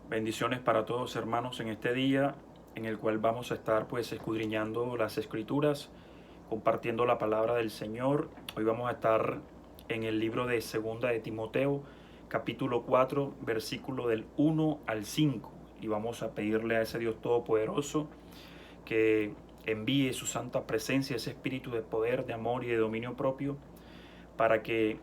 Bendiciones para todos, hermanos, en este día en el cual vamos a estar escudriñando las escrituras, compartiendo la palabra del Señor. Hoy vamos a estar en el libro de Segunda de Timoteo, capítulo 4, versículo del 1 al 5, y vamos a pedirle a ese Dios todopoderoso que envíe su santa presencia, ese espíritu de poder, de amor y de dominio propio, para que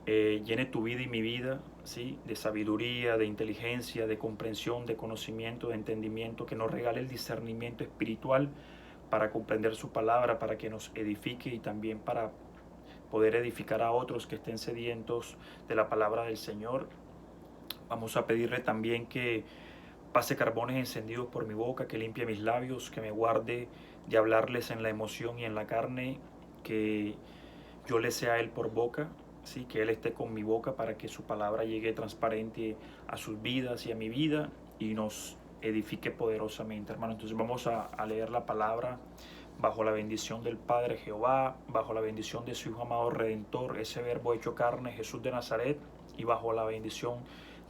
llene tu vida y mi vida, ¿sí? De sabiduría, de inteligencia, de comprensión, de conocimiento, de entendimiento, que nos regale el discernimiento espiritual para comprender su palabra, para que nos edifique y también para poder edificar a otros que estén sedientos de la palabra del Señor. Vamos a pedirle también que pase carbones encendidos por mi boca, que limpie mis labios, que me guarde de hablarles en la emoción y en la carne, que yo le sea a Él por boca, ¿sí? Que Él esté con mi boca para que su palabra llegue transparente a sus vidas y a mi vida y nos edifique poderosamente, hermano. Entonces vamos a leer la palabra bajo la bendición del Padre Jehová, bajo la bendición de su Hijo amado Redentor, ese verbo hecho carne, Jesús de Nazaret, y bajo la bendición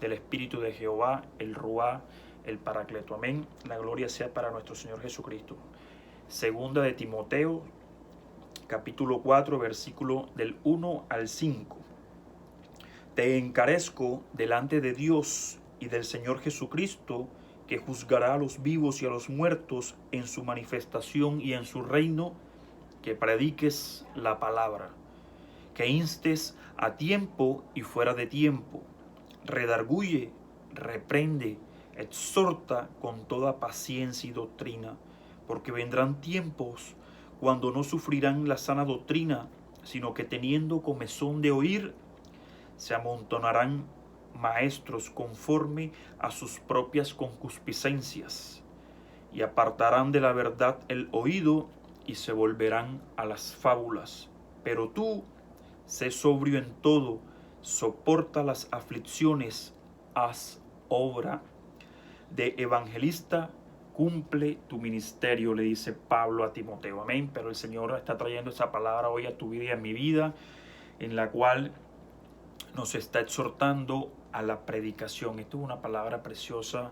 del Espíritu de Jehová, el Ruá, el Paracleto. Amén. La gloria sea para nuestro Señor Jesucristo. Segunda de Timoteo, capítulo 4, versículo del 1 al 5. Te encarezco delante de Dios y del Señor Jesucristo, que juzgará a los vivos y a los muertos en su manifestación y en su reino, que prediques la palabra, que instes a tiempo y fuera de tiempo, redarguye, reprende, exhorta con toda paciencia y doctrina, porque vendrán tiempos cuando no sufrirán la sana doctrina, sino que teniendo comezón de oír, se amontonarán maestros conforme a sus propias concupiscencias, y apartarán de la verdad el oído, y se volverán a las fábulas. Pero tú, sé sobrio en todo, soporta las aflicciones, haz obra de evangelista, cumple tu ministerio, le dice Pablo a Timoteo. Amén. Pero el Señor está trayendo esa palabra hoy a tu vida y a mi vida, en la cual nos está exhortando a la predicación. Esto es una palabra preciosa,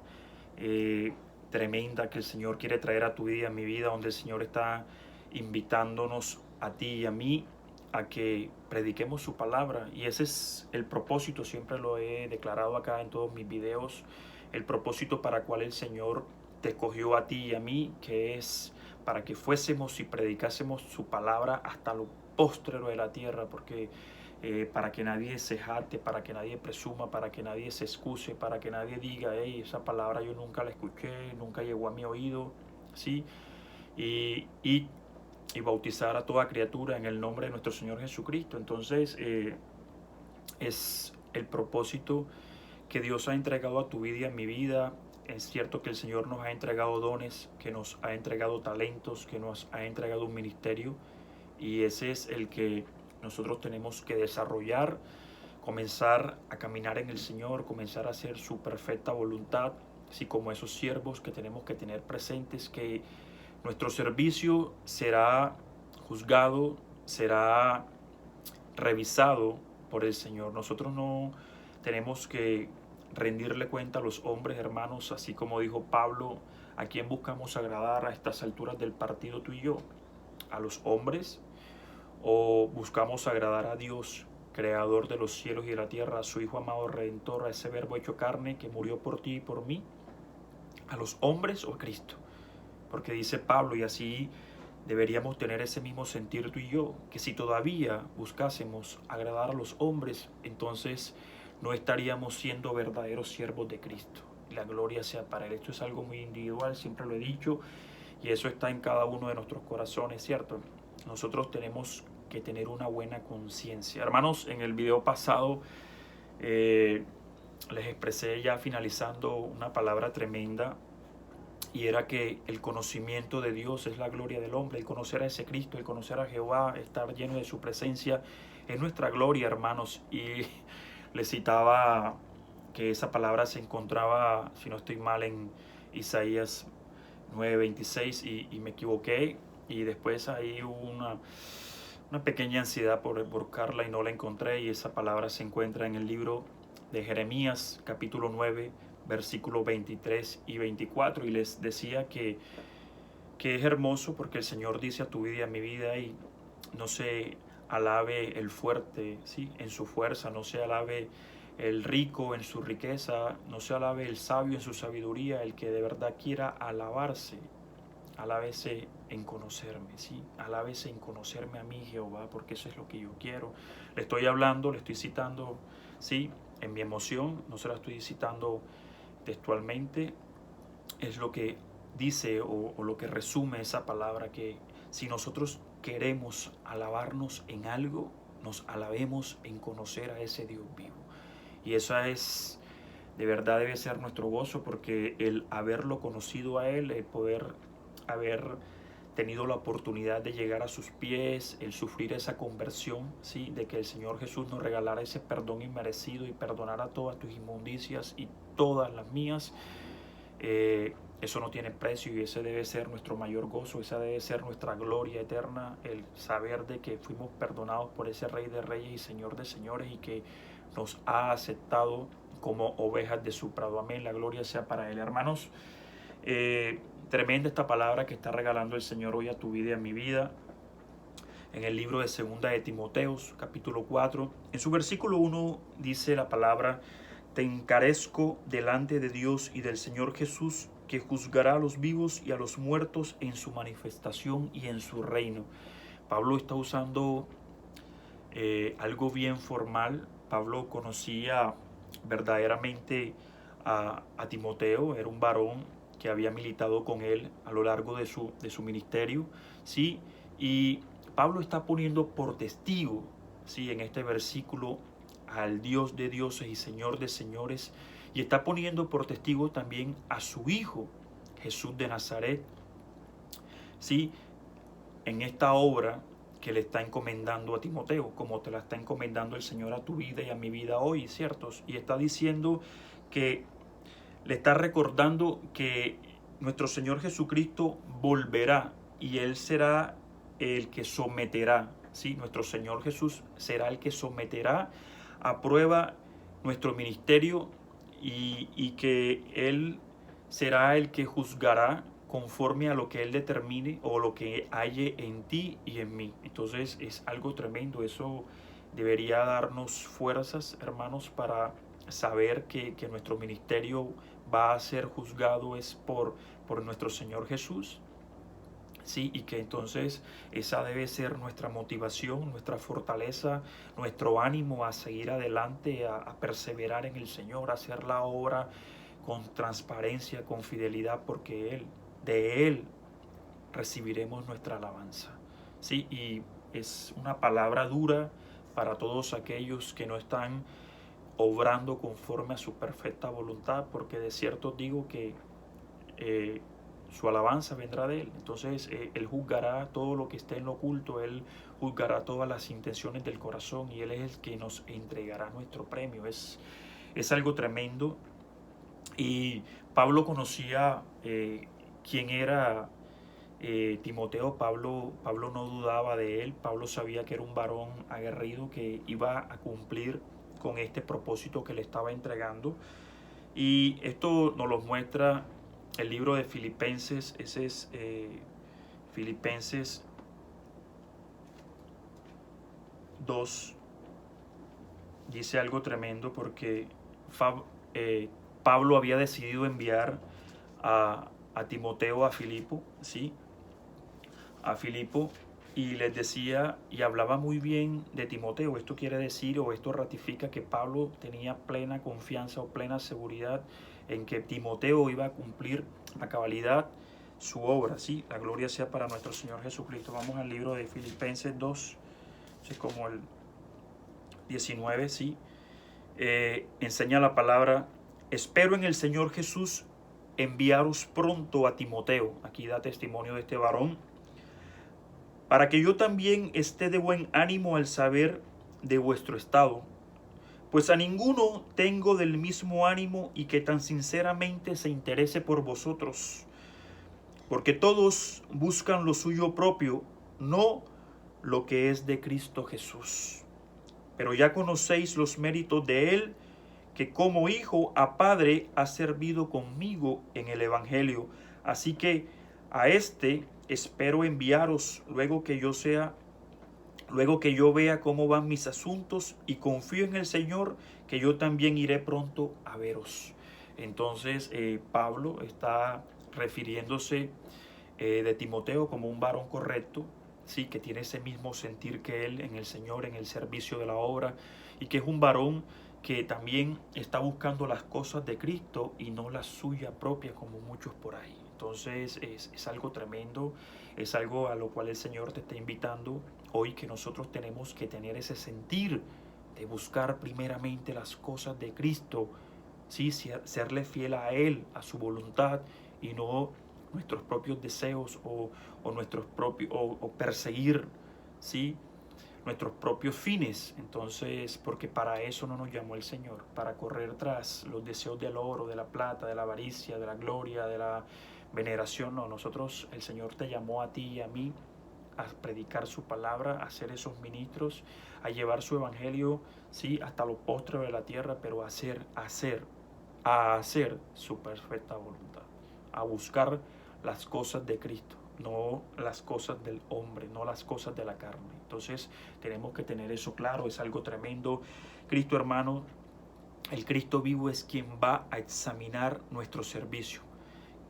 tremenda, que el Señor quiere traer a tu vida y a mi vida, donde el Señor está invitándonos a ti y a mí a que prediquemos su palabra. Y ese es el propósito, siempre lo he declarado acá en todos mis videos, el propósito para el cual el Señor te escogió a ti y a mí, que es para que fuésemos y predicásemos su palabra hasta lo póstrero de la tierra, porque para que nadie se jacte, para que nadie presuma, para que nadie se excuse, para que nadie diga, hey, esa palabra yo nunca la escuché, nunca llegó a mi oído, ¿sí? Y bautizar a toda criatura en el nombre de nuestro Señor Jesucristo. Entonces, es el propósito que Dios ha entregado a tu vida y a mi vida. Es cierto que el Señor nos ha entregado dones, que nos ha entregado talentos, que nos ha entregado un ministerio, y ese es el que nosotros tenemos que desarrollar, comenzar a caminar en el Señor, comenzar a hacer su perfecta voluntad, así como esos siervos que tenemos que tener presentes, que nuestro servicio será juzgado, será revisado por el Señor. Nosotros no tenemos que rendirle cuenta a los hombres, hermanos, así como dijo Pablo, ¿a quién buscamos agradar a estas alturas del partido tú y yo? ¿A los hombres? ¿O buscamos agradar a Dios, creador de los cielos y de la tierra, a su Hijo amado Redentor, a ese verbo hecho carne que murió por ti y por mí? ¿A los hombres o a Cristo? Porque dice Pablo, y así deberíamos tener ese mismo sentir tú y yo, que si todavía buscásemos agradar a los hombres, entonces no estaríamos siendo verdaderos siervos de Cristo. La gloria sea para Él. Esto es algo muy individual, siempre lo he dicho, y eso está en cada uno de nuestros corazones, ¿cierto? Nosotros tenemos que tener una buena conciencia. Hermanos, en el video pasado les expresé, ya finalizando, una palabra tremenda, y era que el conocimiento de Dios es la gloria del hombre. El conocer a ese Cristo, el conocer a Jehová, estar lleno de su presencia, es nuestra gloria, hermanos. Y les citaba que esa palabra se encontraba, si no estoy mal, en Isaías 9:26, y me equivoqué, y después ahí hubo una pequeña ansiedad por buscarla y no la encontré, y esa palabra se encuentra en el libro de Jeremías, capítulo 9, versículos 23 y 24, y les decía que es hermoso porque el Señor dice a tu vida y a mi vida, y no se alabe el fuerte, ¿sí?, en su fuerza, no se alabe el rico en su riqueza, no se alabe el sabio en su sabiduría. El que de verdad quiera alabarse, alábese en conocerme, ¿sí? Alábese en conocerme a mí, Jehová, porque eso es lo que yo quiero. Le estoy hablando, le estoy citando, ¿sí?, en mi emoción, no se la estoy citando textualmente. Es lo que dice o lo que resume esa palabra, que si nosotros queremos alabarnos en algo, nos alabemos en conocer a ese Dios vivo. Y esa es, de verdad debe ser nuestro gozo, porque el haberlo conocido a Él, el poder haber tenido la oportunidad de llegar a sus pies, el sufrir esa conversión, ¿sí?, de que el Señor Jesús nos regalara ese perdón inmerecido y perdonara todas tus inmundicias y todas las mías, eso no tiene precio, y ese debe ser nuestro mayor gozo, esa debe ser nuestra gloria eterna, el saber de que fuimos perdonados por ese Rey de Reyes y Señor de Señores, y que nos ha aceptado como ovejas de su prado. Amén, la gloria sea para Él. Hermanos, tremenda esta palabra que está regalando el Señor hoy a tu vida y a mi vida. En el libro de Segunda de Timoteos, capítulo 4, en su versículo 1 dice la palabra: te encarezco delante de Dios y del Señor Jesús, que juzgará a los vivos y a los muertos en su manifestación y en su reino. Pablo está usando algo bien formal. Pablo conocía verdaderamente a Timoteo, era un varón que había militado con él a lo largo de su ministerio, ¿sí? Y Pablo está poniendo por testigo, ¿sí?, en este versículo, al Dios de dioses y Señor de señores, y está poniendo por testigo también a su Hijo, Jesús de Nazaret, ¿sí?, en esta obra que le está encomendando a Timoteo, como te la está encomendando el Señor a tu vida y a mi vida hoy, ¿cierto? Y está diciendo que le está recordando que nuestro Señor Jesucristo volverá, y Él será el que someterá, ¿sí? Nuestro Señor Jesús será el que someterá a prueba nuestro ministerio, y que Él será el que juzgará conforme a lo que Él determine o lo que halle en ti y en mí. Entonces es algo tremendo. Eso debería darnos fuerzas, hermanos, para saber que nuestro ministerio va a ser juzgado es por nuestro Señor Jesús, ¿sí? Y que entonces esa debe ser nuestra motivación, nuestra fortaleza, nuestro ánimo a seguir adelante, a perseverar en el Señor, a hacer la obra con transparencia, con fidelidad, porque de Él recibiremos nuestra alabanza, ¿sí? Y es una palabra dura para todos aquellos que no están obrando conforme a su perfecta voluntad, porque de cierto digo que su alabanza vendrá de Él. Entonces Él juzgará todo lo que esté en lo oculto, Él juzgará todas las intenciones del corazón, y Él es el que nos entregará nuestro premio. Es algo tremendo. Y Pablo conocía quién era Timoteo. Pablo no dudaba de él. Pablo sabía que era un varón aguerrido que iba a cumplir con este propósito que le estaba entregando. Y esto nos lo muestra el libro de Filipenses. Ese es Filipenses 2. Dice algo tremendo, porque Pablo había decidido enviar a Timoteo a Filipo, ¿sí? A Filipo, y les decía y hablaba muy bien de Timoteo. Esto quiere decir, o esto ratifica, que Pablo tenía plena confianza o plena seguridad en que Timoteo iba a cumplir a cabalidad su obra, ¿sí? La gloria sea para nuestro Señor Jesucristo. Vamos al libro de Filipenses 2, ¿sí?, como el 19, ¿sí? Enseña la palabra: espero en el Señor Jesús enviaros pronto a Timoteo. Aquí da testimonio de este varón, para que yo también esté de buen ánimo al saber de vuestro estado, pues a ninguno tengo del mismo ánimo y que tan sinceramente se interese por vosotros, porque todos buscan lo suyo propio, no lo que es de Cristo Jesús. Pero ya conocéis los méritos de Él, que como hijo a padre ha servido conmigo en el Evangelio. Así que a este espero enviaros luego que yo vea cómo van mis asuntos, y confío en el Señor que yo también iré pronto a veros. Entonces Pablo está refiriéndose de Timoteo como un varón correcto, sí, que tiene ese mismo sentir que él en el Señor, en el servicio de la obra, y que es un varón que también está buscando las cosas de Cristo y no la suya propia como muchos por ahí. Entonces es algo tremendo, es algo a lo cual el Señor te está invitando hoy, que nosotros tenemos que tener ese sentir de buscar primeramente las cosas de Cristo, ¿sí? Serle fiel a Él, a su voluntad, y no nuestros propios deseos o nuestros propios o perseguir, ¿sí?, nuestros propios fines. Entonces, porque para eso no nos llamó el Señor, para correr tras los deseos del oro, de la plata, de la avaricia, de la gloria, de la veneración. No, nosotros, el Señor te llamó a ti y a mí a predicar su palabra, a ser esos ministros, a llevar su evangelio, sí, hasta los postres de la tierra, pero a hacer su perfecta voluntad, a buscar las cosas de Cristo, no las cosas del hombre, no las cosas de la carne. Entonces tenemos que tener eso claro, es algo tremendo. Cristo, hermano, el Cristo vivo es quien va a examinar nuestro servicio.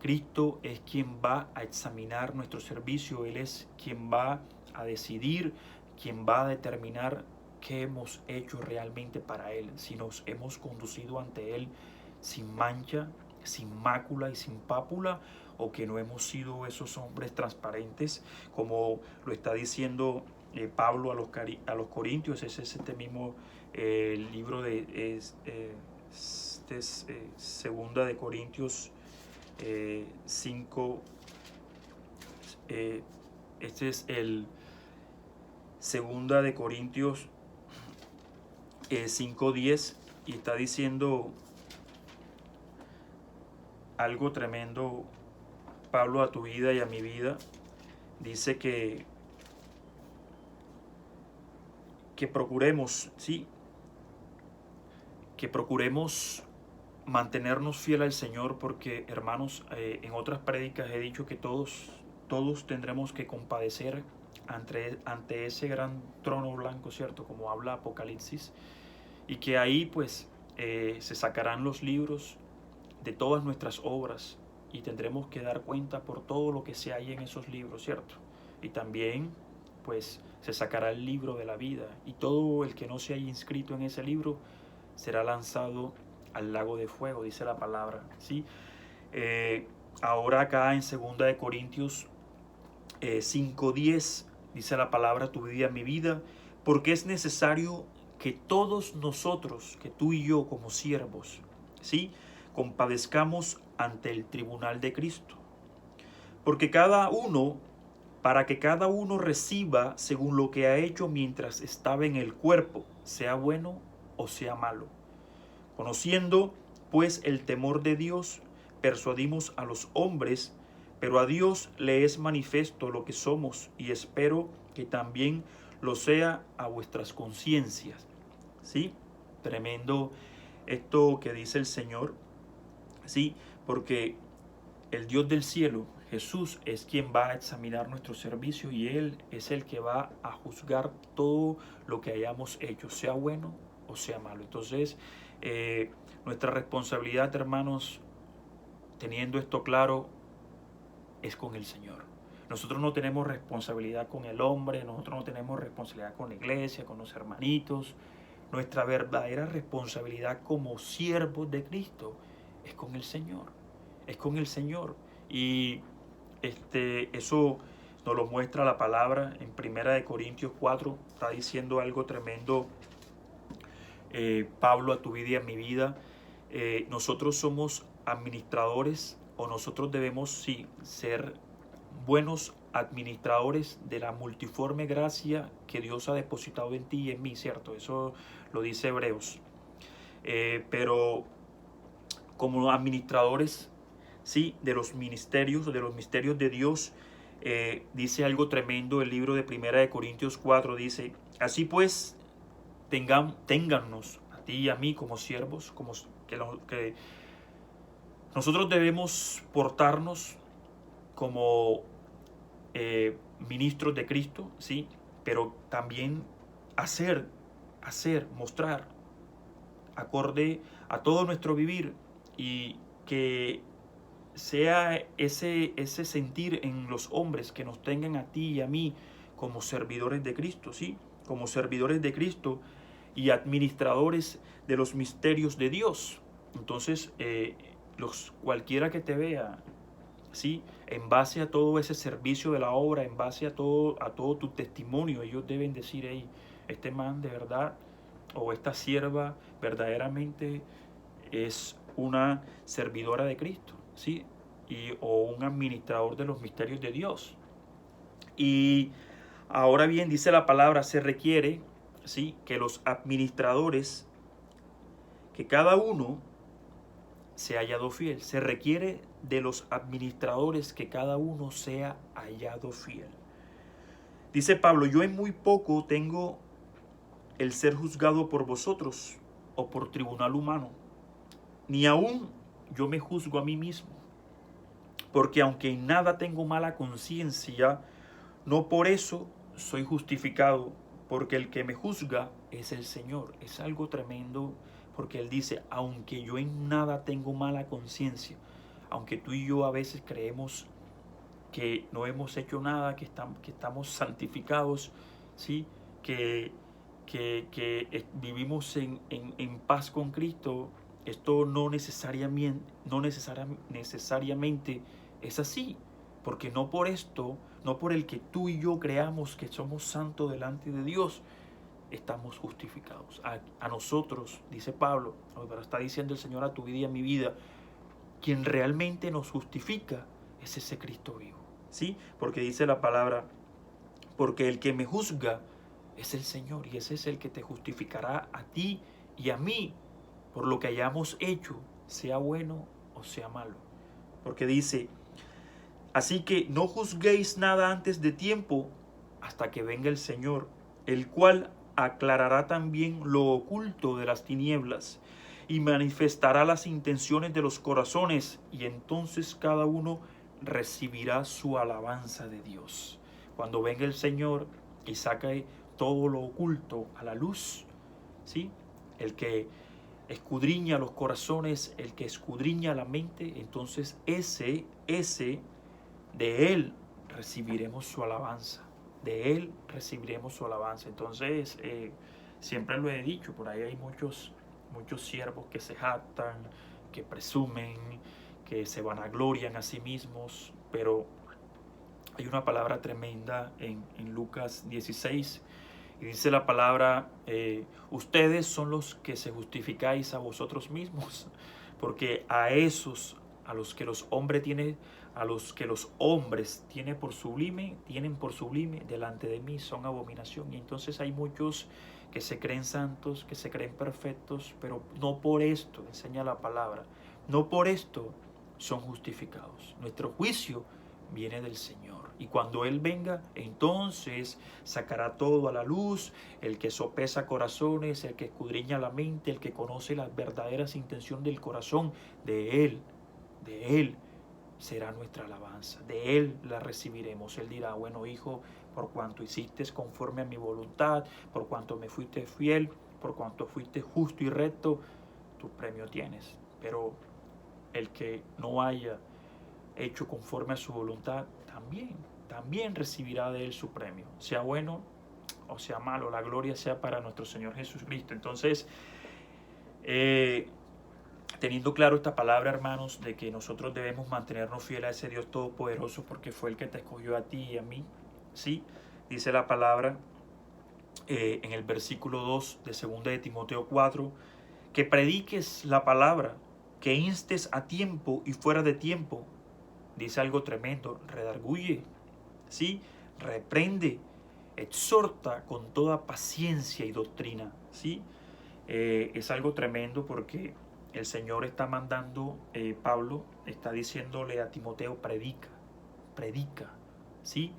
Cristo es quien va a examinar nuestro servicio. Él es quien va a decidir, quien va a determinar qué hemos hecho realmente para Él, si nos hemos conducido ante Él sin mancha, sin mácula y sin pápula, o que no hemos sido esos hombres transparentes, como lo está diciendo Pablo a los Corintios. Ese es este mismo libro de Segunda de Corintios 5. Este es el Segunda de Corintios 5:10, y está diciendo algo tremendo Pablo a tu vida y a mi vida. Dice que procuremos, sí, que procuremos mantenernos fiel al Señor, porque, hermanos, en otras prédicas he dicho que todos tendremos que compadecer ante ese gran trono blanco, ¿cierto? Como habla Apocalipsis, y que ahí pues se sacarán los libros de todas nuestras obras, y tendremos que dar cuenta por todo lo que se hay en esos libros, ¿cierto? Y también pues se sacará el libro de la vida, y todo el que no se haya inscrito en ese libro será lanzado al lago de fuego, dice la palabra, ¿sí? Ahora acá en 2 Corintios 5:10 dice la palabra: tu vida, mi vida, porque es necesario que todos nosotros, que tú y yo como siervos, ¿sí?, compadezcamos ante el tribunal de Cristo, porque para que cada uno reciba según lo que ha hecho mientras estaba en el cuerpo, sea bueno o sea malo. Conociendo pues el temor de Dios, persuadimos a los hombres, pero a Dios le es manifiesto lo que somos, y espero que también lo sea a vuestras conciencias. ¿Sí? Tremendo esto que dice el Señor, ¿sí? Porque el Dios del cielo, Jesús, es quien va a examinar nuestro servicio, y Él es el que va a juzgar todo lo que hayamos hecho, sea bueno o sea malo. Entonces, nuestra responsabilidad, hermanos, teniendo esto claro, es con el Señor. Nosotros no tenemos responsabilidad con el hombre, nosotros no tenemos responsabilidad con la iglesia, con los hermanitos. Nuestra verdadera responsabilidad como siervos de Cristo es con el Señor, es con el Señor. Y eso nos lo muestra la palabra en 1 Corintios 4, está diciendo algo tremendo Pablo a tu vida y a mi vida. Nosotros somos administradores, o nosotros debemos, sí, ser buenos administradores de la multiforme gracia que Dios ha depositado en ti y en mí, ¿cierto? Eso lo dice Hebreos. Pero como administradores, sí, de los misterios de Dios, dice algo tremendo el libro de 1 Corintios 4, dice: así pues, téngannos a ti y a mí como siervos, que nosotros debemos portarnos como ministros de Cristo, ¿sí? Pero también hacer, mostrar, acorde a todo nuestro vivir, y que sea ese sentir en los hombres que nos tengan a ti y a mí como servidores de Cristo, ¿sí? Como servidores de Cristo y administradores de los misterios de Dios. Entonces, cualquiera que te vea, ¿sí? En base a todo ese servicio de la obra, en base a todo tu testimonio, ellos deben decir: hey, este man de verdad, o esta sierva verdaderamente es una servidora de Cristo, ¿sí? O un administrador de los misterios de Dios. Y ahora bien, dice la palabra, se requiere, ¿sí?, que los administradores, que cada uno se ha hallado fiel. Se requiere de los administradores que cada uno sea hallado fiel. Dice Pablo: yo en muy poco tengo el ser juzgado por vosotros o por tribunal humano. Ni aún yo me juzgo a mí mismo. Porque aunque en nada tengo mala conciencia, no por eso soy justificado, porque el que me juzga es el Señor. Es algo tremendo, porque Él dice: aunque yo en nada tengo mala conciencia, aunque tú y yo a veces creemos que no hemos hecho nada, que estamos santificados, ¿sí? que vivimos en paz con Cristo, esto no necesariamente es así, porque no por esto, no por el que tú y yo creamos que somos santos delante de Dios, estamos justificados. A nosotros, dice Pablo, pero está diciendo el Señor a tu vida y a mi vida, quien realmente nos justifica es ese Cristo vivo, ¿sí? Porque dice la palabra: porque el que me juzga es el Señor, y ese es el que te justificará a ti y a mí por lo que hayamos hecho, sea bueno o sea malo. Porque dice: así que no juzguéis nada antes de tiempo, hasta que venga el Señor, el cual aclarará también lo oculto de las tinieblas y manifestará las intenciones de los corazones, y entonces cada uno recibirá su alabanza de Dios. Cuando venga el Señor y saque todo lo oculto a la luz, ¿sí? El que escudriña los corazones, el que escudriña la mente, entonces ese de Él recibiremos su alabanza. De Él recibiremos su alabanza. Entonces, siempre lo he dicho, por ahí hay muchos siervos que se jactan, que presumen, que se vanaglorian a sí mismos, pero hay una palabra tremenda en Lucas 16, y dice la palabra: ustedes son los que se justificáis a vosotros mismos, porque a los que los hombres tienen por sublime delante de mí son abominación. Y entonces hay muchos que se creen santos, que se creen perfectos, pero no por esto, enseña la palabra, no por esto son justificados. Nuestro juicio viene del Señor, y cuando Él venga, entonces sacará todo a la luz. El que sopesa corazones, el que escudriña la mente, el que conoce las verdaderas intenciones del corazón, de Él será nuestra alabanza, de Él la recibiremos. Él dirá: bueno, hijo, por cuanto hiciste conforme a mi voluntad, por cuanto me fuiste fiel, por cuanto fuiste justo y recto, tu premio tienes. Pero el que no haya hecho conforme a su voluntad, también recibirá de Él su premio, sea bueno o sea malo. La gloria sea para nuestro Señor Jesucristo. Entonces, teniendo claro esta palabra, hermanos, de que nosotros debemos mantenernos fieles a ese Dios todopoderoso, porque fue el que te escogió a ti y a mí, ¿sí? Dice la palabra en el versículo 2 de 2 de Timoteo 4, que prediques la palabra, que instes a tiempo y fuera de tiempo. Dice algo tremendo: redarguye, ¿sí? Reprende, exhorta con toda paciencia y doctrina, ¿sí? Es algo tremendo, porque el Señor está mandando, Pablo está diciéndole a Timoteo: predica, ¿sí?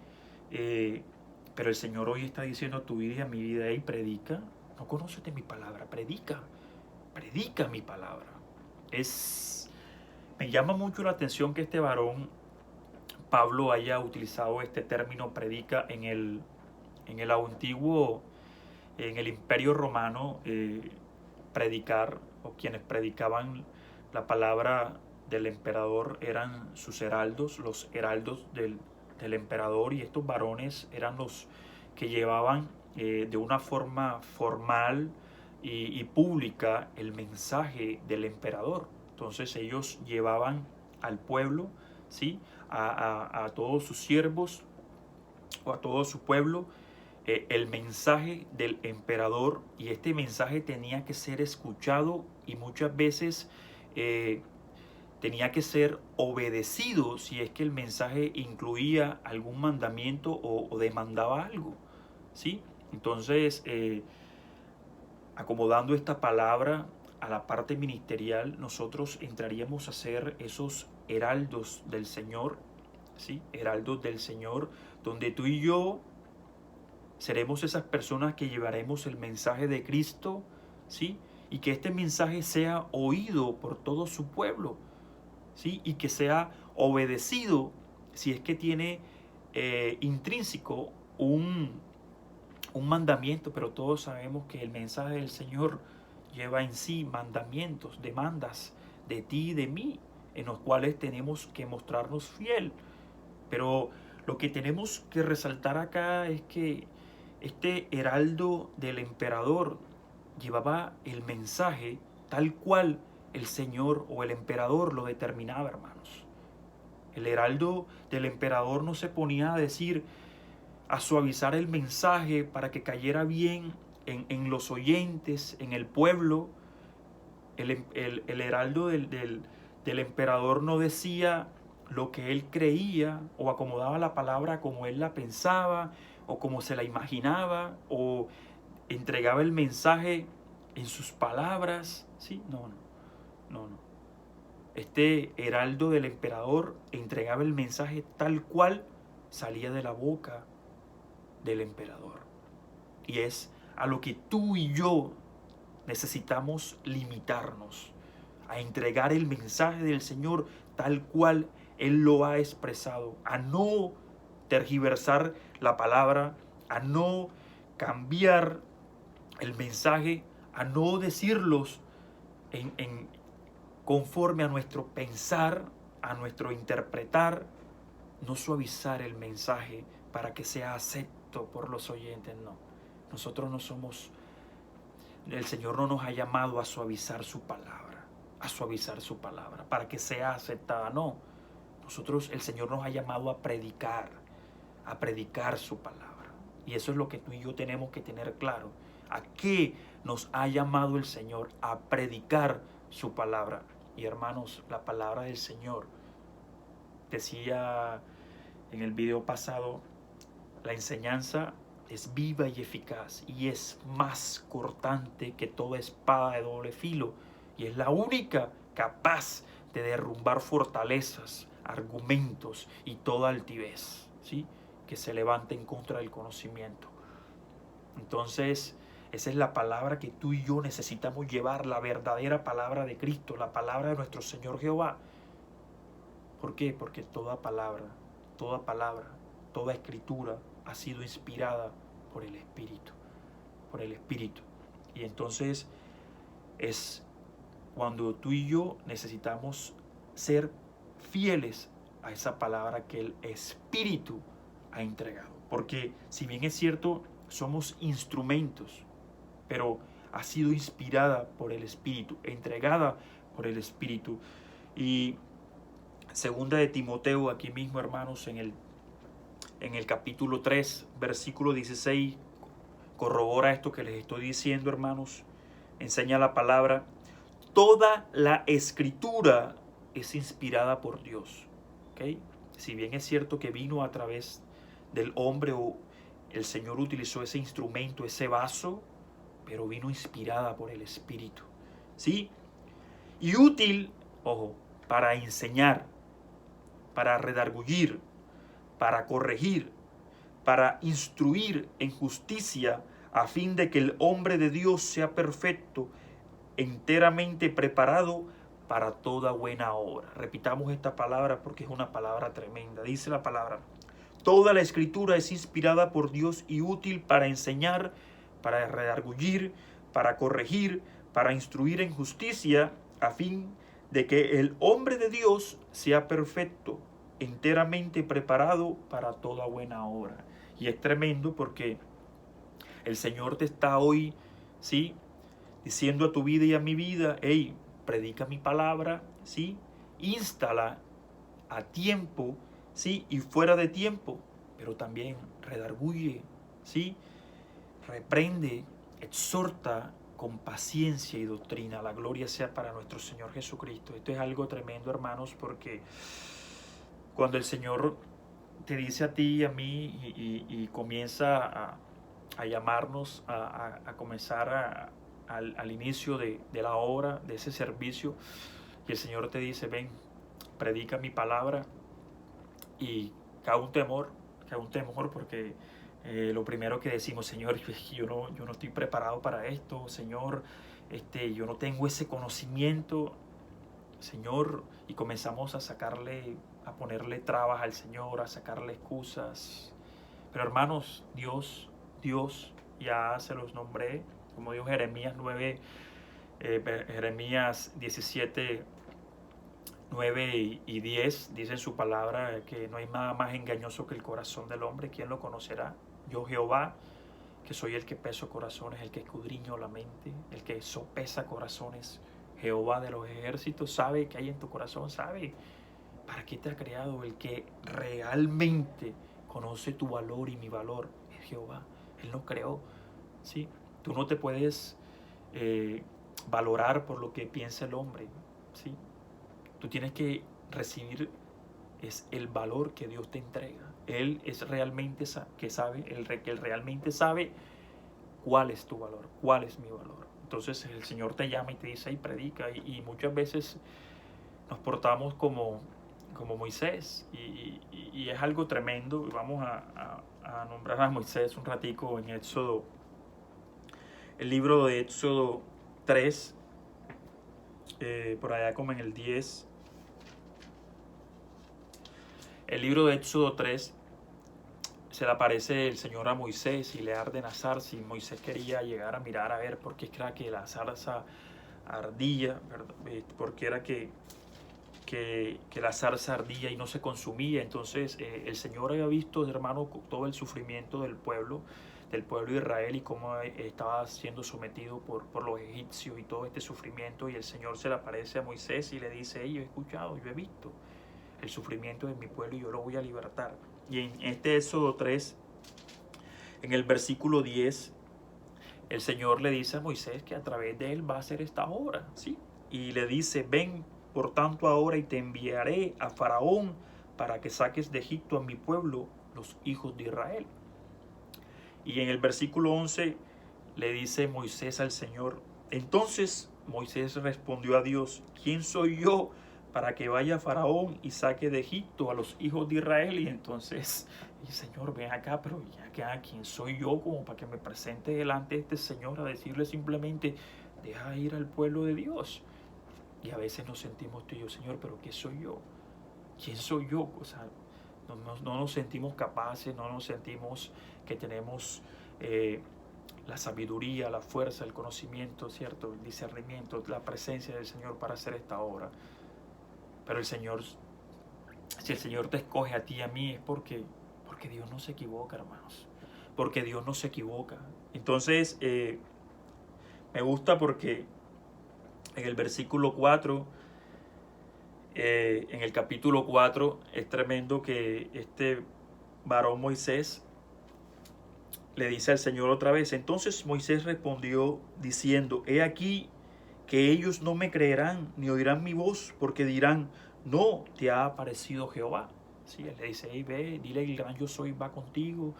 Pero el Señor hoy está diciendo a tu vida y a mi vida: hey, predica, no conoces de mi palabra, predica. predica mi palabra. Me llama mucho la atención que este varón, Pablo, haya utilizado este término predica en el antiguo, en el Imperio Romano. Predicar, o quienes predicaban la palabra del emperador, eran sus heraldos, los heraldos del emperador, y estos varones eran los que llevaban de una forma formal y pública el mensaje del emperador. Entonces ellos llevaban al pueblo, ¿sí? a todos sus siervos o a todo su pueblo, el mensaje del emperador, y este mensaje tenía que ser escuchado y muchas veces tenía que ser obedecido si es que el mensaje incluía algún mandamiento o demandaba algo, ¿sí? Entonces, acomodando esta palabra a la parte ministerial, nosotros entraríamos a ser esos heraldos del Señor, ¿sí? Heraldos del Señor, donde tú y yo seremos esas personas que llevaremos el mensaje de Cristo, ¿sí? Y que este mensaje sea oído por todo su pueblo, ¿sí? Y que sea obedecido si es que tiene intrínseco un mandamiento. Pero todos sabemos que el mensaje del Señor lleva en sí mandamientos, demandas de ti y de mí, en los cuales tenemos que mostrarnos fiel. Pero lo que tenemos que resaltar acá es que este heraldo del emperador llevaba el mensaje tal cual el Señor o el emperador lo determinaba, hermanos. El heraldo del emperador no se ponía a decir, a suavizar el mensaje para que cayera bien en los oyentes, en el pueblo. El heraldo del emperador no decía lo que él creía o acomodaba la palabra como él la pensaba o como se la imaginaba, o entregaba el mensaje en sus palabras, ¿sí? No. Este heraldo del emperador entregaba el mensaje tal cual salía de la boca del emperador. Y es a lo que tú y yo necesitamos limitarnos, a entregar el mensaje del Señor tal cual Él lo ha expresado, a no tergiversar la palabra, a no cambiar el mensaje, a no decirlos conforme a nuestro pensar, a nuestro interpretar, no suavizar el mensaje para que sea acepto por los oyentes, no. Nosotros no somos, el Señor no nos ha llamado a suavizar su palabra, para que sea aceptada, no. Nosotros, el Señor nos ha llamado a predicar su palabra. Y eso es lo que tú y yo tenemos que tener claro. ¿A qué nos ha llamado el Señor? A predicar su palabra. Y hermanos, la palabra del Señor, decía en el video pasado, la enseñanza es viva y eficaz y es más cortante que toda espada de doble filo, y es la única capaz de derrumbar fortalezas, argumentos y toda altivez, ¿sí?, que se levante en contra del conocimiento. Entonces, esa es la palabra que tú y yo necesitamos llevar, la verdadera palabra de Cristo, la palabra de nuestro Señor Jehová. ¿Por qué? Porque toda palabra, toda escritura ha sido inspirada por el Espíritu. Y entonces es cuando tú y yo necesitamos ser fieles a esa palabra que el Espíritu ha entregado. Porque si bien es cierto, somos instrumentos, pero ha sido inspirada por el Espíritu, entregada por el Espíritu. Y segunda de Timoteo, aquí mismo, hermanos, en el capítulo 3, versículo 16, corrobora esto que les estoy diciendo, hermanos. Enseña la palabra: toda la escritura es inspirada por Dios. ¿Okay? Si bien es cierto que vino a través del hombre, o el Señor utilizó ese instrumento, ese vaso, pero vino inspirada por el Espíritu, ¿sí? Y útil, ojo, para enseñar, para redargüir, para corregir, para instruir en justicia, a fin de que el hombre de Dios sea perfecto, enteramente preparado para toda buena obra. Repitamos esta palabra porque es una palabra tremenda. Dice la palabra: toda la escritura es inspirada por Dios y útil para enseñar, para redarguir, para corregir, para instruir en justicia, a fin de que el hombre de Dios sea perfecto, enteramente preparado para toda buena obra. Y es tremendo porque el Señor te está hoy, ¿sí?, diciendo a tu vida y a mi vida: hey, predica mi palabra, ¿sí?, Instala a tiempo, ¿sí?, y fuera de tiempo, pero también redarguye, ¿sí?, reprende, exhorta con paciencia y doctrina. La gloria sea para nuestro Señor Jesucristo. Esto es algo tremendo, hermanos, porque cuando el Señor te dice a ti y a mí y comienza a llamarnos a comenzar al inicio de la obra, de ese servicio, y el Señor te dice: ven, predica mi palabra, y cae un temor porque lo primero que decimos: Señor, yo no estoy preparado para esto, Señor, yo no tengo ese conocimiento, Señor, y comenzamos a ponerle trabas al Señor, a sacarle excusas. Pero hermanos, Dios, ya se los nombré, como dijo Jeremías 9, Jeremías 17, 9 y 10, dice en su palabra que no hay nada más engañoso que el corazón del hombre. ¿Quién lo conocerá? Yo, Jehová, que soy el que peso corazones, el que escudriño la mente, el que sopesa corazones. Jehová de los ejércitos sabe que hay en tu corazón, sabe para qué te ha creado. El que realmente conoce tu valor y mi valor es Jehová. Él nos creó, ¿sí? Tú no te puedes valorar por lo que piensa el hombre, ¿sí? Tú tienes que recibir es el valor que Dios te entrega. Él es realmente que sabe, Él realmente sabe cuál es tu valor, cuál es mi valor. Entonces el Señor te llama y te dice: y predica. Y muchas veces nos portamos como Moisés, y es algo tremendo. Vamos a nombrar a Moisés un ratico en Éxodo, el libro de Éxodo 3, por allá como en el 10. El libro de Éxodo 3, se le aparece el Señor a Moisés y le arde la zarza, y Moisés quería llegar a mirar a ver por qué era que la zarza ardía, porque era que la zarza ardía y no se consumía. Entonces el Señor había visto, hermano, todo el sufrimiento del pueblo de Israel, y cómo estaba siendo sometido por los egipcios y todo este sufrimiento. Y el Señor se le aparece a Moisés y le dice: hey, yo he escuchado, yo he visto el sufrimiento de mi pueblo y yo lo voy a libertar. Y en este Éxodo 3, en el versículo 10, el Señor le dice a Moisés que a través de él va a hacer esta obra, ¿sí? Y le dice: ven por tanto ahora y te enviaré a Faraón para que saques de Egipto a mi pueblo, los hijos de Israel. Y en el versículo 11 le dice Moisés al Señor: entonces Moisés respondió a Dios: ¿quién soy yo para que vaya a Faraón y saque de Egipto a los hijos de Israel? Y entonces, Señor, ven acá, pero ya, ¿quién soy yo como para que me presente delante de este Señor a decirle simplemente: deja ir al pueblo de Dios? Y a veces nos sentimos tú y yo: Señor, pero ¿qué soy yo? ¿Quién soy yo? O sea, no nos sentimos capaces, no nos sentimos que tenemos la sabiduría, la fuerza, el conocimiento, ¿cierto?, el discernimiento, la presencia del Señor para hacer esta obra. Pero el Señor, si el Señor te escoge a ti y a mí, es porque Dios no se equivoca, hermanos. Porque Dios no se equivoca. Entonces, me gusta porque en el versículo 4, en el capítulo 4, es tremendo que este varón Moisés le dice al Señor otra vez: entonces Moisés respondió diciendo: he aquí que ellos no me creerán ni oirán mi voz, porque dirán: no te ha aparecido Jehová. ¿Sí? Él le dice: hey, ve, dile el gran yo soy va contigo.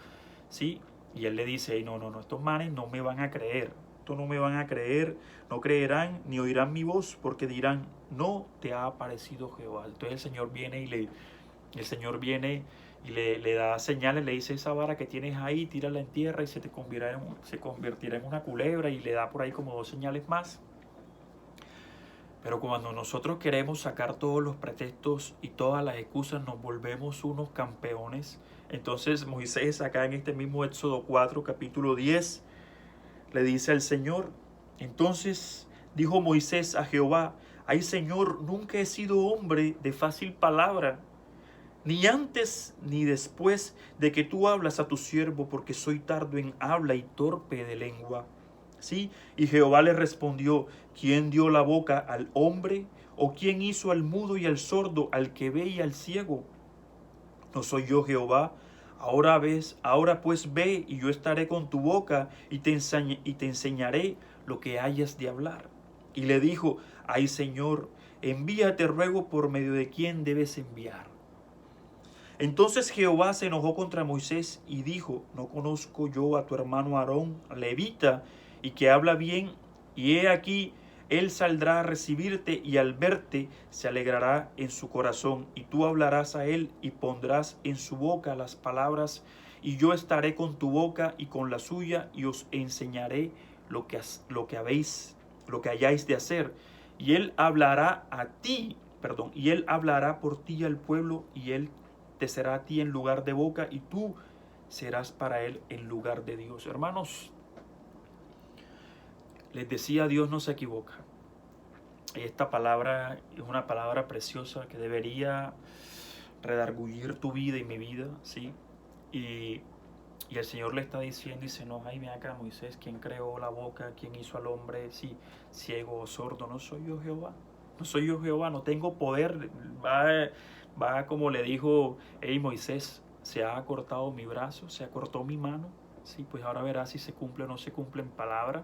¿Sí? Y él le dice: hey, no, estos manes no me van a creer. Estos no me van a creer, no creerán ni oirán mi voz, porque dirán: no te ha aparecido Jehová. Entonces el Señor viene y le da señales, le dice: esa vara que tienes ahí, tírala en tierra y se convertirá en una culebra, y le da por ahí como 2 señales más. Pero cuando nosotros queremos sacar todos los pretextos y todas las excusas, nos volvemos unos campeones. Entonces Moisés, acá en este mismo Éxodo 4, capítulo 10, le dice al Señor: entonces dijo Moisés a Jehová: ay Señor, nunca he sido hombre de fácil palabra, ni antes ni después de que tú hablas a tu siervo, porque soy tardo en habla y torpe de lengua. ¿Sí? Y Jehová le respondió: ¿quién dio la boca al hombre? ¿O quién hizo al mudo y al sordo, al que ve y al ciego? ¿No soy yo Jehová? Ahora pues ve, y yo estaré con tu boca y te enseñaré lo que hayas de hablar. Y le dijo: ay Señor, envíate ruego por medio de quién debes enviar. Entonces Jehová se enojó contra Moisés y dijo: ¿no conozco yo a tu hermano Aarón, levita, y que habla bien? Y he aquí, él saldrá a recibirte, y al verte se alegrará en su corazón, y tú hablarás a él y pondrás en su boca las palabras, y yo estaré con tu boca y con la suya, y os enseñaré lo que hayáis de hacer. Y él hablará y él hablará por ti al pueblo, y él te será a ti en lugar de boca, y tú serás para él en lugar de Dios. Hermanos, les decía, Dios no se equivoca. Esta palabra es una palabra preciosa que debería redarguir tu vida y mi vida, ¿sí? Y el Señor le está diciendo, dice: no, ay, ven acá, Moisés, ¿quién creó la boca? ¿Quién hizo al hombre, sí, ciego o sordo? No soy yo Jehová. No soy yo Jehová, no tengo poder. Va como le dijo: hey Moisés, se ha cortado mi brazo, se acortó mi mano. Sí, pues ahora verás si se cumple o no se cumple en palabra.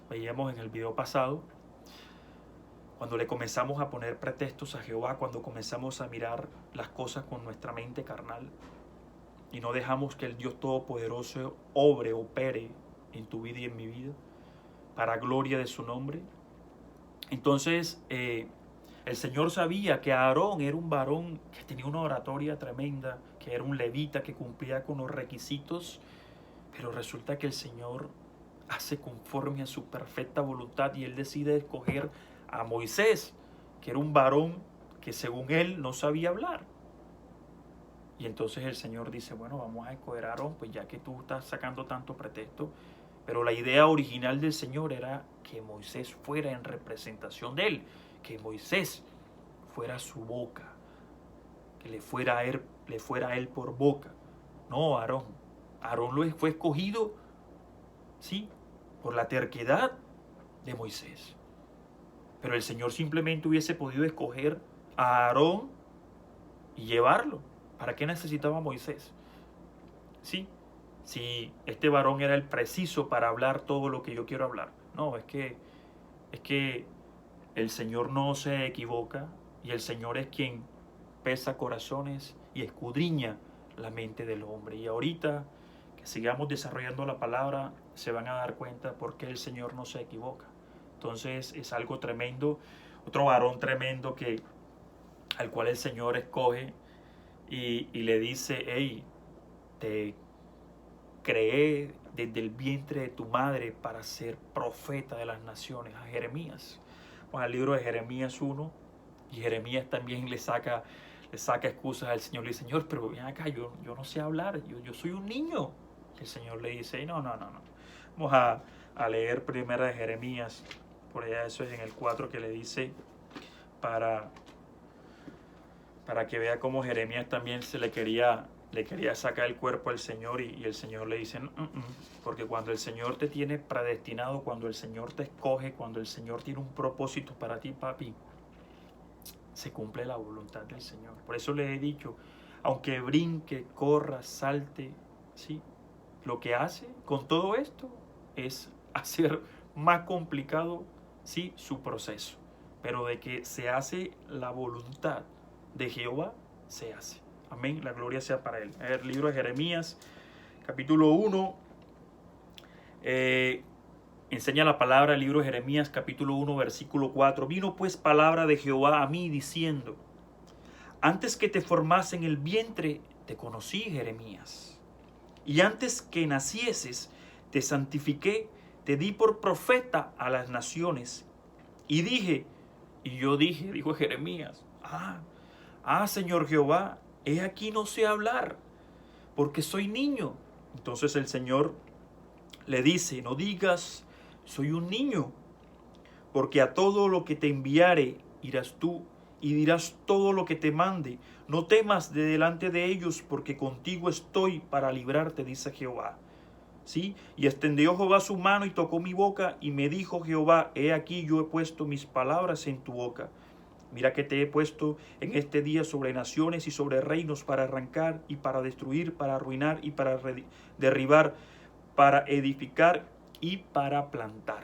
Veíamos en el video pasado, cuando le comenzamos a poner pretextos a Jehová, cuando comenzamos a mirar las cosas con nuestra mente carnal y no dejamos que el Dios Todopoderoso opere en tu vida y en mi vida, para gloria de su nombre. Entonces, el Señor sabía que Aarón era un varón que tenía una oratoria tremenda, que era un levita que cumplía con los requisitos, pero resulta que el Señor hace conforme a su perfecta voluntad y él decide escoger a Moisés, que era un varón que según él no sabía hablar. Y entonces el Señor dice: bueno, vamos a escoger a Aarón, pues ya que tú estás sacando tanto pretexto. Pero la idea original del Señor era que Moisés fuera en representación de él, que Moisés fuera su boca, que le fuera a él por boca. No, Aarón. Aarón fue escogido, sí, por la terquedad de Moisés. Pero el Señor simplemente hubiese podido escoger a Aarón y llevarlo. ¿Para qué necesitaba Moisés? Sí, si este varón era el preciso para hablar todo lo que yo quiero hablar. No, es que el Señor no se equivoca, y el Señor es quien pesa corazones y escudriña la mente del hombre. Y ahorita que sigamos desarrollando la palabra, se van a dar cuenta por qué el Señor no se equivoca. Entonces es algo tremendo, otro varón tremendo al cual el Señor escoge y le dice: hey, te creé desde el vientre de tu madre para ser profeta de las naciones, a Jeremías. Pues al libro de Jeremías 1, y Jeremías también le saca excusas al Señor. Le dice: Señor, pero ven acá, yo no sé hablar, yo soy un niño. Y el Señor le dice: no. Vamos a leer primera de Jeremías, por allá, eso es en el 4, que le dice, para que vea cómo Jeremías también le quería sacar el cuerpo al Señor, y el Señor le dice: porque cuando el Señor te tiene predestinado, cuando el Señor te escoge, cuando el Señor tiene un propósito para ti, papi, se cumple la voluntad del Señor. Por eso le he dicho, aunque brinque, corra, salte, ¿sí?, lo que hace con todo esto es hacer más complicado, ¿sí?, su proceso. Pero de que se hace la voluntad de Jehová, se hace. Amén, la gloria sea para él. El libro de Jeremías, capítulo 1, enseña la palabra. El libro de Jeremías, capítulo 1, versículo 4. Vino pues palabra de Jehová a mí diciendo: antes que te formase en el vientre, te conocí, Jeremías. Y antes que nacieses, te santifiqué, te di por profeta a las naciones. Y dije: Y yo dije, dijo Jeremías, Señor Jehová, he aquí no sé hablar, porque soy niño. Entonces el Señor le dice, no digas, soy un niño, porque a todo lo que te enviare irás tú, y dirás todo lo que te mande. No temas de delante de ellos, porque contigo estoy para librarte, dice Jehová. ¿Sí? Y extendió Jehová su mano y tocó mi boca, y me dijo Jehová, he aquí yo he puesto mis palabras en tu boca. Mira que te he puesto en este día sobre naciones y sobre reinos, para arrancar y para destruir, para arruinar y para derribar, para edificar y para plantar.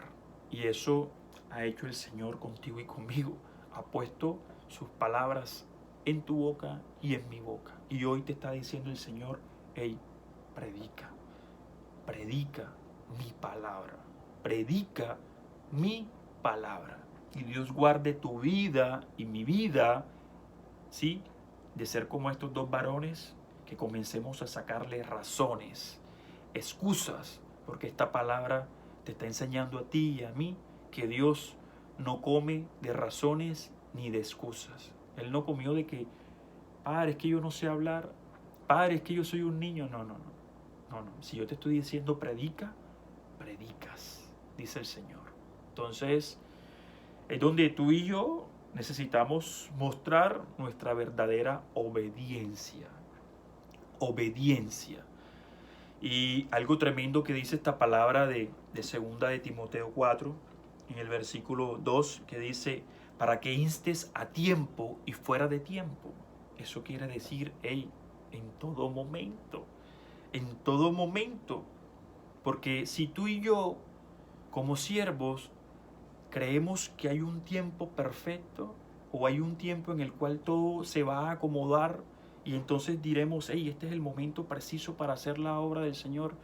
Y eso ha hecho el Señor contigo y conmigo. Ha puesto sus palabras en tu boca y en mi boca. Y hoy te está diciendo el Señor, hey, predica, predica mi palabra, predica mi palabra. Y Dios guarde tu vida y mi vida, ¿sí? De ser como estos dos varones, que comencemos a sacarle razones, excusas, porque esta palabra te está enseñando a ti y a mí que Dios no come de razones ni de excusas. Él no comió de que, Padre, es que yo no sé hablar, Padre, es que yo soy un niño. No, no, no. No, no. Si yo te estoy diciendo predica, predicas, dice el Señor. Entonces, es donde tú y yo necesitamos mostrar nuestra verdadera obediencia. Obediencia. Y algo tremendo que dice esta palabra de segunda de Timoteo 4, en el versículo 2, que dice, para que instes a tiempo y fuera de tiempo. Eso quiere decir, hey, en todo momento, en todo momento. Porque si tú y yo, como siervos, creemos que hay un tiempo perfecto, o hay un tiempo en el cual todo se va a acomodar, y entonces diremos, hey, este es el momento preciso para hacer la obra del Señor,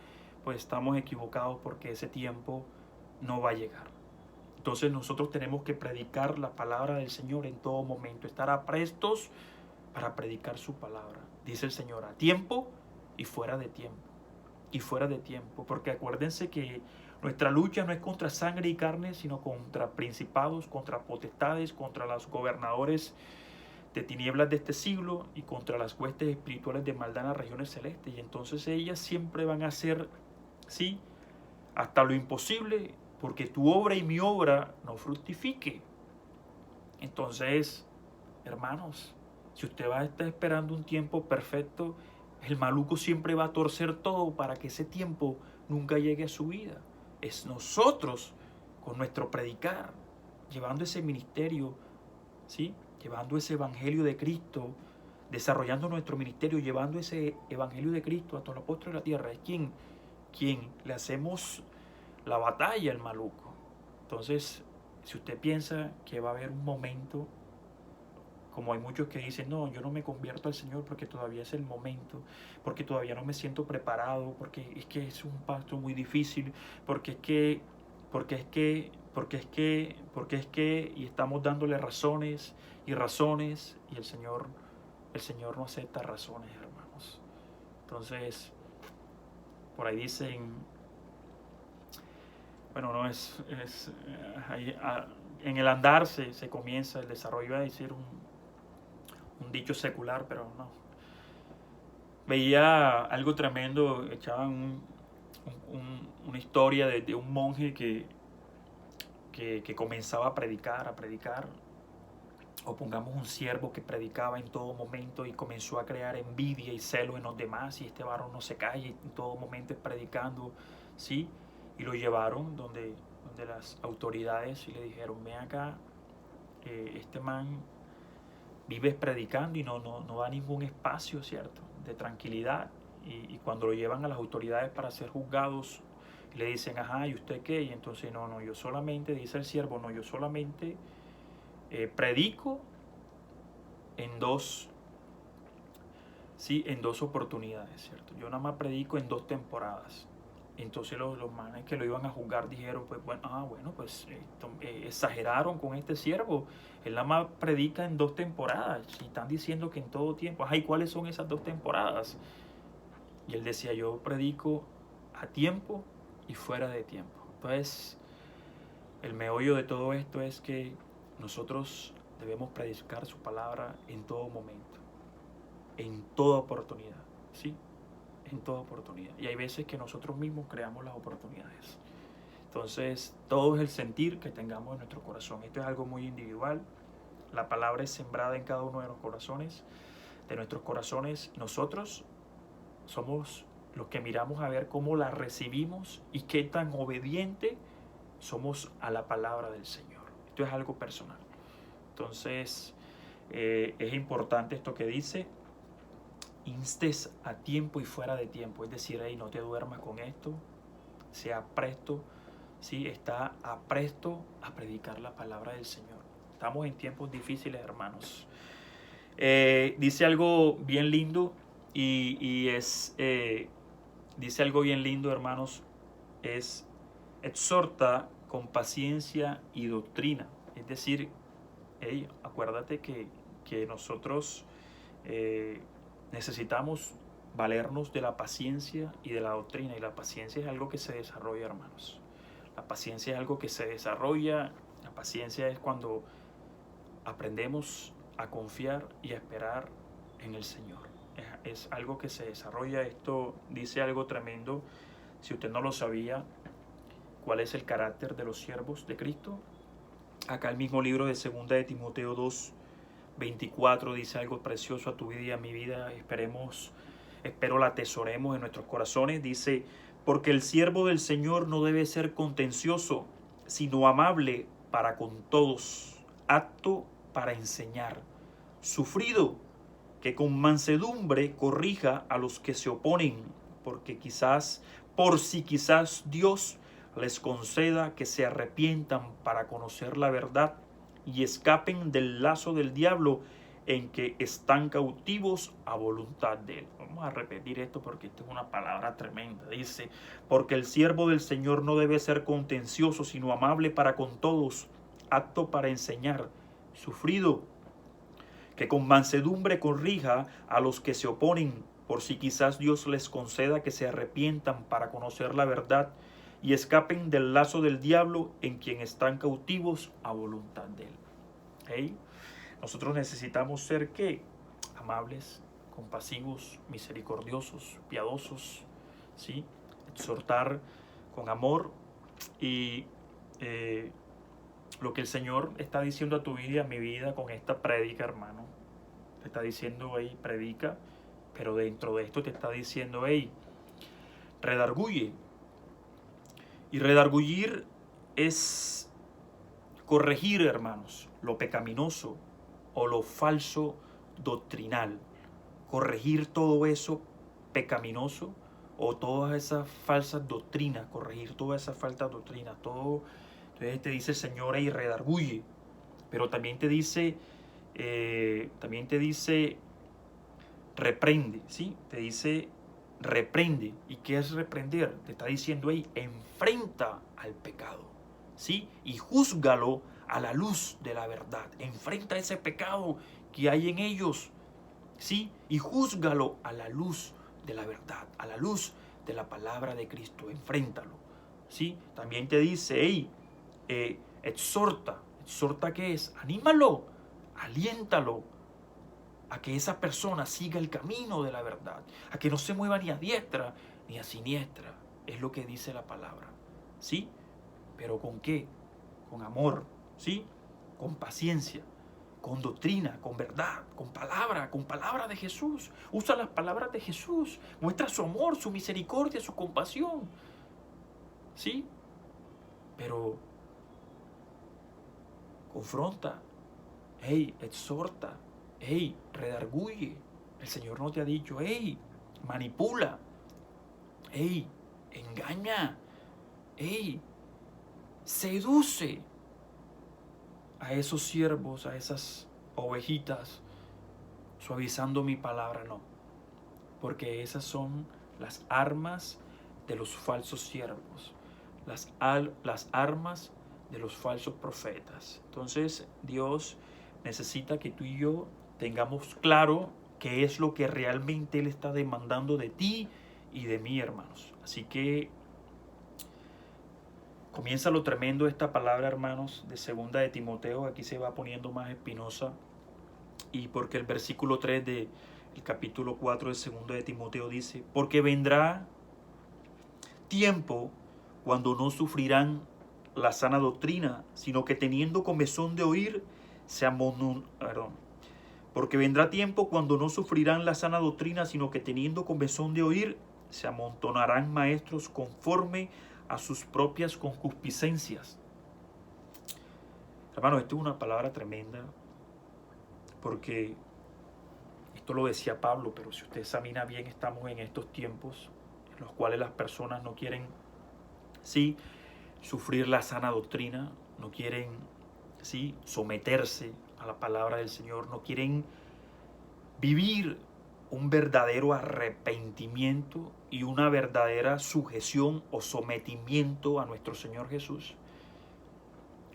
pues estamos equivocados, porque ese tiempo no va a llegar. Entonces nosotros tenemos que predicar la palabra del Señor en todo momento, estar aprestos para predicar su palabra. Dice el Señor, a tiempo y fuera de tiempo. Y fuera de tiempo, porque acuérdense que nuestra lucha no es contra sangre y carne, sino contra principados, contra potestades, contra los gobernadores de tinieblas de este siglo y contra las huestes espirituales de maldad en las regiones celestes. Y entonces ellas siempre van a hacer, sí, hasta lo imposible, porque tu obra y mi obra no fructifique. Entonces, hermanos, si usted va a estar esperando un tiempo perfecto, el maluco siempre va a torcer todo para que ese tiempo nunca llegue a su vida. Es nosotros, con nuestro predicar, llevando ese ministerio, ¿sí? Llevando ese evangelio de Cristo, desarrollando nuestro ministerio, llevando ese evangelio de Cristo a todos los postres de la tierra. Es quien le hacemos la batalla al maluco. Entonces, si usted piensa que va a haber un momento, como hay muchos que dicen, no, yo no me convierto al Señor porque todavía es el momento, porque todavía no me siento preparado, porque es que es un paso muy difícil, porque es que, y estamos dándole razones, y el Señor no acepta razones, hermanos. Entonces, por ahí dicen, bueno, no en el andar se comienza el desarrollo, iba a decir un dicho secular, pero no. Veía algo tremendo, echaban una historia de un monje que comenzaba a predicar, o pongamos un siervo que predicaba en todo momento y comenzó a crear envidia y celo en los demás, y este varón no se calla y en todo momento es predicando, ¿sí? Y lo llevaron donde las autoridades y le dijeron, ven acá, este man vives predicando y no da ningún espacio, ¿cierto?, de tranquilidad. Y cuando lo llevan a las autoridades para ser juzgados, le dicen, ajá, ¿y usted qué? Y entonces, no, yo solamente, dice el siervo, no, yo solamente predico en dos oportunidades, ¿cierto? Yo nada más predico en 2 temporadas. Entonces los manes que lo iban a juzgar dijeron, pues bueno, pues exageraron con este siervo. Él nada más predica en 2 temporadas. Y están diciendo que en todo tiempo. ¿Y cuáles son esas 2 temporadas? Y él decía, yo predico a tiempo y fuera de tiempo. Entonces, el meollo de todo esto es que nosotros debemos predicar su palabra en todo momento, en toda oportunidad, ¿sí? En toda oportunidad. Y hay veces que nosotros mismos creamos las oportunidades. Entonces, todo es el sentir que tengamos en nuestro corazón. Esto es algo muy individual. La palabra es sembrada en cada uno de los corazones, de nuestros corazones. Nosotros somos los que miramos a ver cómo la recibimos y qué tan obediente somos a la palabra del Señor. Esto es algo personal. Entonces, es importante esto que dice: instes a tiempo y fuera de tiempo. Es decir, no te duermas con esto, sea presto, ¿sí? Está presto a predicar la palabra del Señor. Estamos en tiempos difíciles, hermanos. Dice algo bien lindo dice algo bien lindo, hermanos, es: exhorta con paciencia y doctrina. Es decir, acuérdate que nosotros necesitamos valernos de la paciencia y de la doctrina. Y la paciencia es algo que se desarrolla, hermanos. La paciencia es algo que se desarrolla. La paciencia es cuando aprendemos a confiar y a esperar en el Señor. Es algo que se desarrolla. Esto dice algo tremendo. Si usted no lo sabía, ¿cuál es el carácter de los siervos de Cristo? Acá el mismo libro de 2 de Timoteo 2:24 dice algo precioso a tu vida y a mi vida. Espero la atesoremos en nuestros corazones. Dice: porque el siervo del Señor no debe ser contencioso, sino amable para con todos, apto para enseñar, sufrido, que con mansedumbre corrija a los que se oponen, por si quizás Dios les conceda que se arrepientan para conocer la verdad y escapen del lazo del diablo en que están cautivos a voluntad de él. Vamos a repetir esto porque esto es una palabra tremenda. Dice: porque el siervo del Señor no debe ser contencioso, sino amable para con todos, apto para enseñar, sufrido, que con mansedumbre corrija a los que se oponen, por si quizás Dios les conceda que se arrepientan para conocer la verdad y escapen del lazo del diablo en quien están cautivos a voluntad de él. ¿Okay? Nosotros necesitamos ser ¿qué? Amables, compasivos, misericordiosos, piadosos, ¿sí? Exhortar con amor. Y lo que el Señor está diciendo a tu vida y a mi vida con esta prédica, hermano, te está diciendo: hey, predica, pero dentro de esto te está diciendo: hey, redarguye. Y redargullir es corregir, hermanos, lo pecaminoso o lo falso doctrinal. Corregir todo eso pecaminoso o todas esas falsas doctrinas, corregir todas esas falsas doctrinas, todo. Entonces te dice: Señor, y redarguye. Pero también te dice reprende, ¿sí? Te dice reprende. ¿Y qué es reprender? Te está diciendo: hey, enfrenta al pecado, ¿sí? Y júzgalo a la luz de la verdad. Enfrenta ese pecado que hay en ellos, ¿sí? Y júzgalo a la luz de la verdad, a la luz de la palabra de Cristo. Enfréntalo, ¿sí? También te dice: hey, exhorta. ¿Exhorta qué es? Anímalo, aliéntalo a que esa persona siga el camino de la verdad, a que no se mueva ni a diestra ni a siniestra. Es lo que dice la palabra, ¿sí? ¿Pero con qué? Con amor, ¿sí? Con paciencia, con doctrina, con verdad, con palabra de Jesús. Usa las palabras de Jesús, muestra su amor, su misericordia, su compasión, ¿sí? Pero confronta, hey, exhorta, hey, redarguye. El Señor no te ha dicho: hey, manipula, hey, engaña, hey, seduce a esos siervos, a esas ovejitas, suavizando mi palabra. No, porque esas son las armas de los falsos siervos, las armas de los falsos profetas. Entonces Dios necesita que tú y yo tengamos claro qué es lo que realmente Él está demandando de ti y de mí, hermanos. Así que Comienza lo tremendo esta palabra, hermanos, de segunda de Timoteo. Aquí se va poniendo más espinosa. Y porque el versículo 3 del capítulo 4 de segunda de Timoteo dice: porque vendrá tiempo cuando no sufrirán la sana doctrina, sino que teniendo comezón de oír, porque vendrá tiempo cuando no sufrirán la sana doctrina, sino que teniendo comezón de oír, se amontonarán maestros conforme a sus propias concupiscencias. Hermanos, esto es una palabra tremenda, porque esto lo decía Pablo, pero si usted examina bien, estamos en estos tiempos en los cuales las personas no quieren, sí, sufrir la sana doctrina, no quieren, sí, someterse a la palabra del Señor, no quieren vivir un verdadero arrepentimiento y una verdadera sujeción o sometimiento a nuestro Señor Jesús.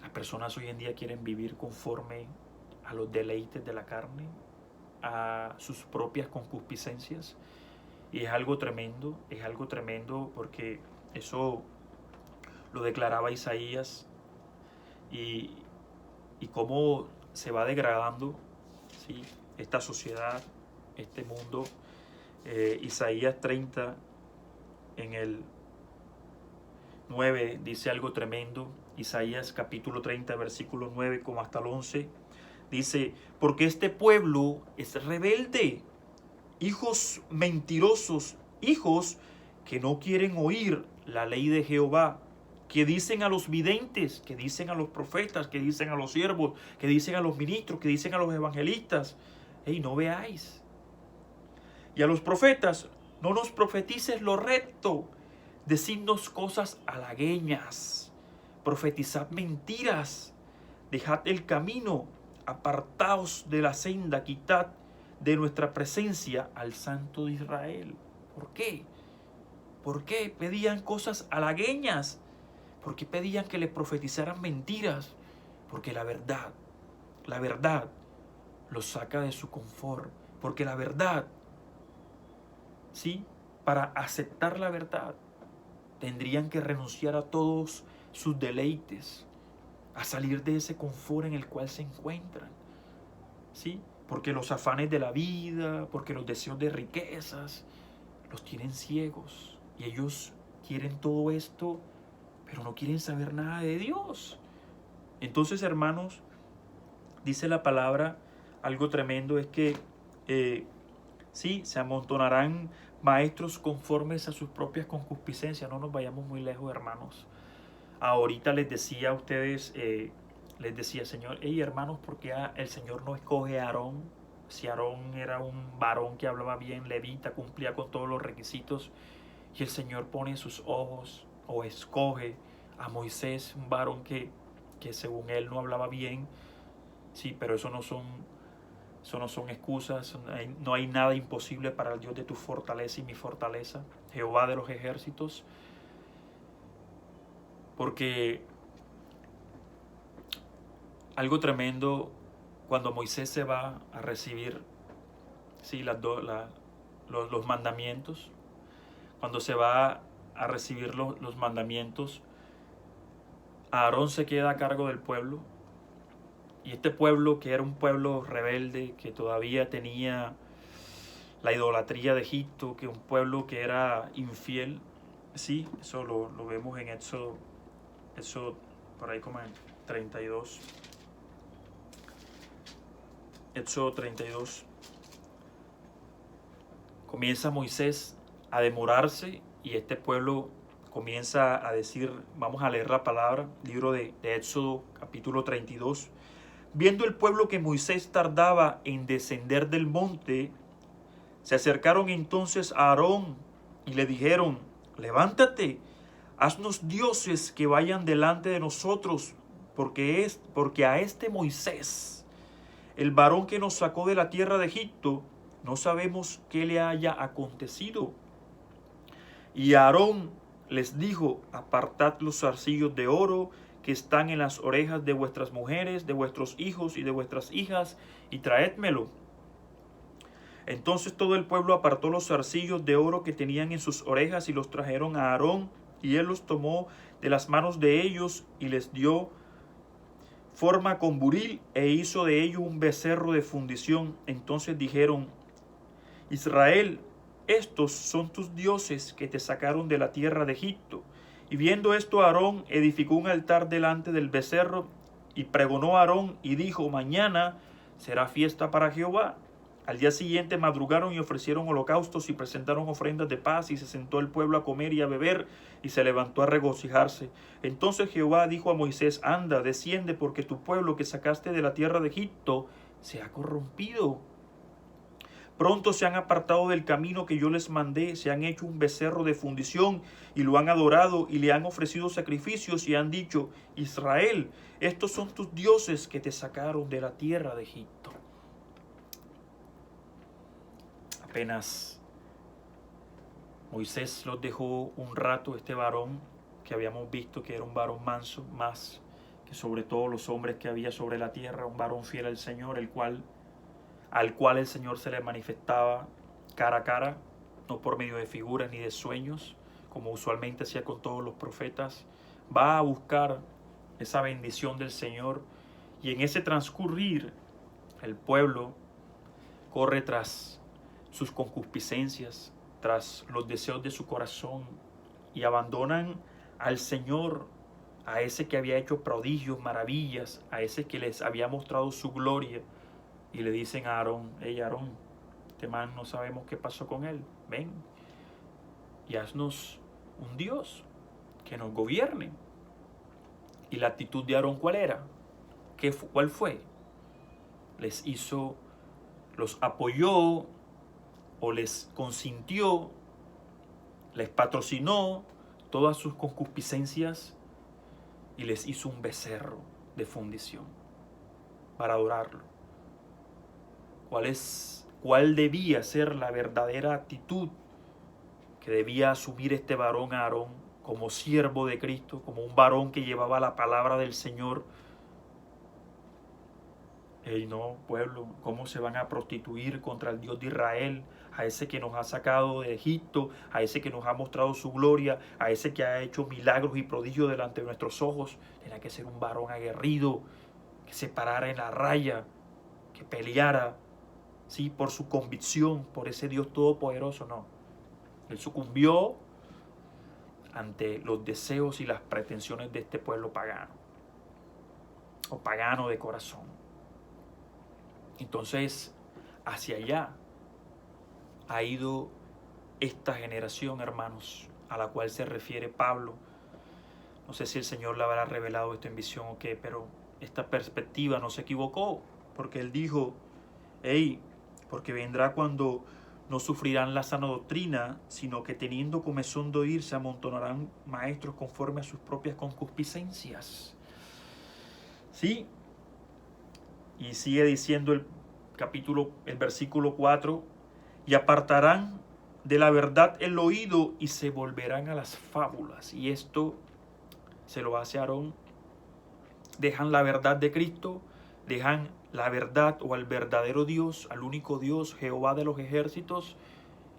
Las personas hoy en día quieren vivir conforme a los deleites de la carne, a sus propias concupiscencias, y es algo tremendo porque eso lo declaraba Isaías, y cómo se va degradando, ¿sí?, esta sociedad, este mundo. Isaías 30 en el 9 dice algo tremendo. Isaías capítulo 30 versículo 9 como hasta el 11 dice: porque este pueblo es rebelde, hijos mentirosos, hijos que no quieren oír la ley de Jehová, que dicen a los videntes, que dicen a los profetas, que dicen a los siervos, que dicen a los ministros, que dicen a los evangelistas: hey, no veáis. Y a los profetas: no nos profetices lo recto, decidnos cosas halagüeñas, profetizad mentiras, dejad el camino, apartaos de la senda, quitad de nuestra presencia al Santo de Israel. ¿Por qué? ¿Por qué pedían cosas halagüeñas? ¿Por qué pedían que les profetizaran mentiras? Porque la verdad los saca de su confort. Porque la verdad, ¿sí?, para aceptar la verdad, tendrían que renunciar a todos sus deleites, a salir de ese confort en el cual se encuentran, ¿sí? Porque los afanes de la vida, porque los deseos de riquezas, los tienen ciegos. Y ellos quieren todo esto, pero no quieren saber nada de Dios. Entonces, hermanos, dice la palabra, algo tremendo es que sí, se amontonarán maestros conformes a sus propias concupiscencias. No nos vayamos muy lejos, hermanos. Ahorita les decía a ustedes, les decía, Señor, hey, hermanos, ¿por qué el Señor no escoge a Aarón? Si Aarón era un varón que hablaba bien, levita, cumplía con todos los requisitos, y el Señor pone sus ojos o escoge a Moisés, un varón que según él no hablaba bien. Sí, pero eso no son excusas. No hay nada imposible para el Dios de tu fortaleza y mi fortaleza, Jehová de los ejércitos. Porque algo tremendo, cuando Moisés se va a recibir, sí, los mandamientos, cuando se va a recibir los mandamientos, Aarón se queda a cargo del pueblo. Y este pueblo, que era un pueblo rebelde, que todavía tenía la idolatría de Egipto, que un pueblo que era infiel, sí, eso lo vemos en Éxodo por ahí como en 32. Éxodo 32. Comienza Moisés a demorarse y este pueblo comienza a decir, vamos a leer la palabra, libro de Éxodo capítulo 32. Viendo el pueblo que Moisés tardaba en descender del monte, se acercaron entonces a Aarón y le dijeron: levántate, haznos dioses que vayan delante de nosotros, porque a este Moisés, el varón que nos sacó de la tierra de Egipto, no sabemos qué le haya acontecido. Y Aarón les dijo: apartad los zarcillos de oro que están en las orejas de vuestras mujeres, de vuestros hijos y de vuestras hijas, y traédmelo. Entonces todo el pueblo apartó los zarcillos de oro que tenían en sus orejas y los trajeron a Aarón, y él los tomó de las manos de ellos y les dio forma con buril e hizo de ellos un becerro de fundición. Entonces dijeron: Israel, estos son tus dioses que te sacaron de la tierra de Egipto. Y viendo esto, Aarón edificó un altar delante del becerro y pregonó a Aarón y dijo: mañana será fiesta para Jehová. Al día siguiente madrugaron y ofrecieron holocaustos y presentaron ofrendas de paz, y se sentó el pueblo a comer y a beber, y se levantó a regocijarse. Entonces Jehová dijo a Moisés: anda, desciende, porque tu pueblo que sacaste de la tierra de Egipto se ha corrompido. Pronto se han apartado del camino que yo les mandé, se han hecho un becerro de fundición y lo han adorado y le han ofrecido sacrificios y han dicho: Israel, estos son tus dioses que te sacaron de la tierra de Egipto. Apenas Moisés los dejó un rato, este varón que habíamos visto que era un varón manso, más que sobre todos los hombres que había sobre la tierra, un varón fiel al Señor, al cual el Señor se le manifestaba cara a cara, no por medio de figuras ni de sueños, como usualmente hacía con todos los profetas. Va a buscar esa bendición del Señor, y en ese transcurrir el pueblo corre tras sus concupiscencias, tras los deseos de su corazón, y abandonan al Señor, a ese que había hecho prodigios, maravillas, a ese que les había mostrado su gloria. Y le dicen a Aarón: hey Aarón, este man no sabemos qué pasó con él, ven y haznos un Dios que nos gobierne. Y la actitud de Aarón, ¿cuál era? ¿Cuál fue? Los apoyó, o les consintió, les patrocinó todas sus concupiscencias y les hizo un becerro de fundición para adorarlo. ¿Cuál debía ser la verdadera actitud que debía asumir este varón Aarón como siervo de Cristo, como un varón que llevaba la palabra del Señor? Ey, no, pueblo, ¿cómo se van a prostituir contra el Dios de Israel? A ese que nos ha sacado de Egipto, a ese que nos ha mostrado su gloria, a ese que ha hecho milagros y prodigios delante de nuestros ojos. Tenía que ser un varón aguerrido, que se parara en la raya, que peleara, sí, por su convicción, por ese Dios todopoderoso. No, él sucumbió ante los deseos y las pretensiones de este pueblo pagano, o pagano de corazón. Entonces, hacia allá ha ido esta generación, hermanos, a la cual se refiere Pablo. No sé si el Señor le habrá revelado esto en visión o qué, pero esta perspectiva no se equivocó, porque él dijo: hey, porque vendrá cuando no sufrirán la sana doctrina, sino que teniendo comezón de oír se amontonarán maestros conforme a sus propias concupiscencias. ¿Sí? Y sigue diciendo el versículo 4: y apartarán de la verdad el oído y se volverán a las fábulas. Y esto se lo hace Aarón. Dejan la verdad de Cristo, dejan la verdad o al verdadero Dios, al único Dios, Jehová de los ejércitos,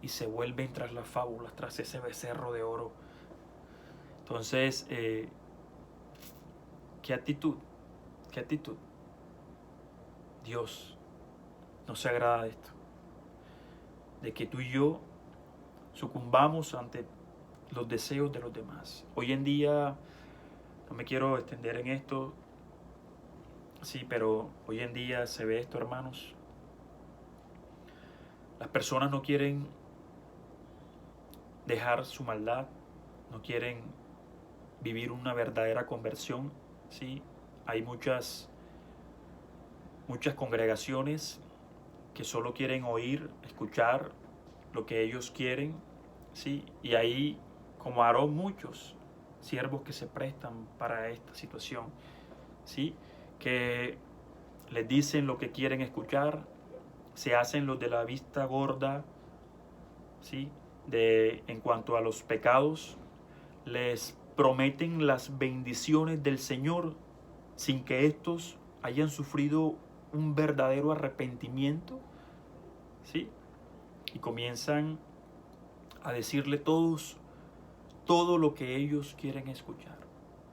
y se vuelven tras las fábulas, tras ese becerro de oro. Entonces, ¿qué actitud? ¿Qué actitud? Dios no se agrada de esto, de que tú y yo sucumbamos ante los deseos de los demás. Hoy en día, no me quiero extender en esto, sí, pero hoy en día se ve esto, hermanos. Las personas no quieren dejar su maldad, no quieren vivir una verdadera conversión, ¿sí? Hay muchas congregaciones que solo quieren oír, escuchar lo que ellos quieren, ¿sí? Y hay, como Aarón, muchos siervos que se prestan para esta situación, ¿sí? Que les dicen lo que quieren escuchar, se hacen los de la vista gorda, ¿sí? En cuanto a los pecados, les prometen las bendiciones del Señor sin que estos hayan sufrido un verdadero arrepentimiento, ¿sí? Y comienzan a decirle todos todo lo que ellos quieren escuchar.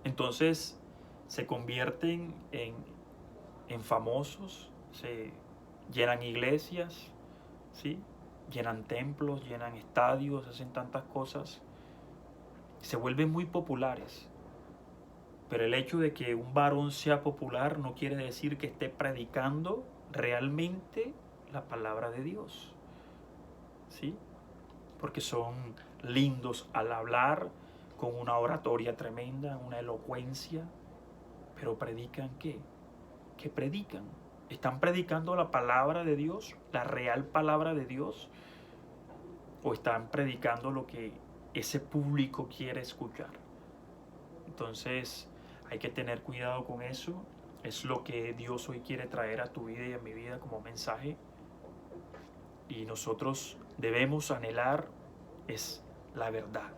Entonces se convierten en famosos, se llenan iglesias, ¿sí? Llenan templos, llenan estadios, hacen tantas cosas, se vuelven muy populares. Pero el hecho de que un varón sea popular no quiere decir que esté predicando realmente la palabra de Dios, ¿sí? Porque son lindos al hablar, con una oratoria tremenda, una elocuencia, pero ¿predican qué? ¿Qué predican? ¿Están predicando la palabra de Dios, la real palabra de Dios? ¿O están predicando lo que ese público quiere escuchar? Entonces hay que tener cuidado con eso. Es lo que Dios hoy quiere traer a tu vida y a mi vida como mensaje. Y nosotros debemos anhelar es la verdad,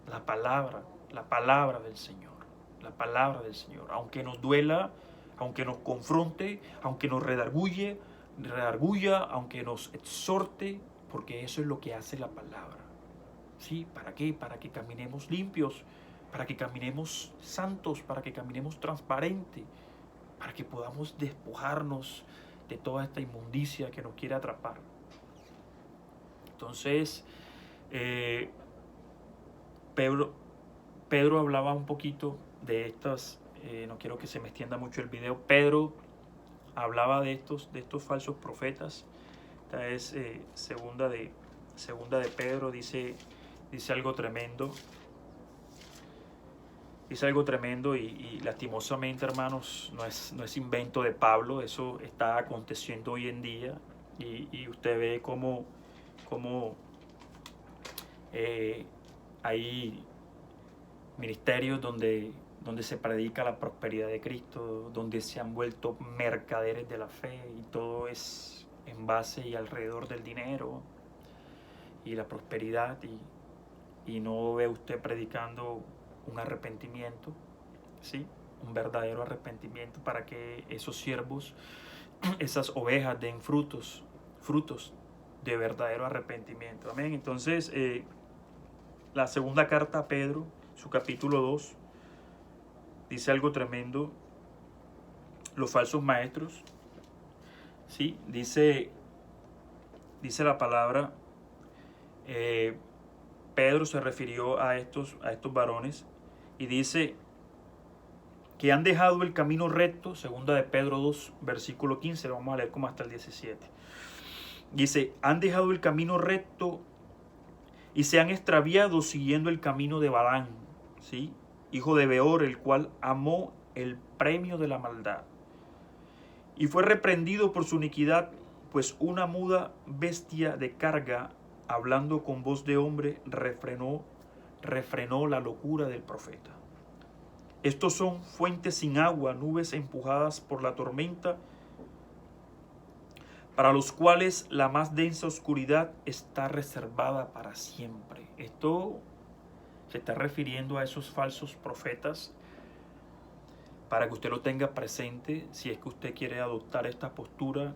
la palabra del Señor, la palabra del Señor. Aunque nos duela, aunque nos confronte, aunque nos redarguya, aunque nos exhorte, porque eso es lo que hace la palabra. ¿Sí? ¿Para qué? Para que caminemos limpios, para que caminemos santos, para que caminemos transparentes, para que podamos despojarnos de toda esta inmundicia que nos quiere atrapar. Entonces, Pedro hablaba un poquito de estas, no quiero que se me extienda mucho el video. Pedro hablaba de estos falsos profetas. Esta es segunda de Pedro, dice algo tremendo. Dice algo tremendo y lastimosamente, hermanos, no es invento de Pablo, eso está aconteciendo hoy en día y usted ve cómo hay ministerios donde se predica la prosperidad de Cristo, donde se han vuelto mercaderes de la fe y todo es en base y alrededor del dinero y la prosperidad y no ve usted predicando un arrepentimiento, ¿sí? Un verdadero arrepentimiento para que esos siervos, esas ovejas den frutos de verdadero arrepentimiento. Amén. Entonces, la segunda carta a Pedro, su capítulo 2, dice algo tremendo. Los falsos maestros, ¿sí? Dice la palabra, Pedro se refirió a estos varones y dice que han dejado el camino recto, segunda de Pedro 2, versículo 15, vamos a leer como hasta el 17. Dice, han dejado el camino recto y se han extraviado siguiendo el camino de Balaam, ¿sí? Hijo de Beor, el cual amó el premio de la maldad. Y fue reprendido por su iniquidad, pues una muda bestia de carga, hablando con voz de hombre, refrenó la locura del profeta. Estos son fuentes sin agua, nubes empujadas por la tormenta, para los cuales la más densa oscuridad está reservada para siempre. Esto se está refiriendo a esos falsos profetas, para que usted lo tenga presente, si es que usted quiere adoptar esta postura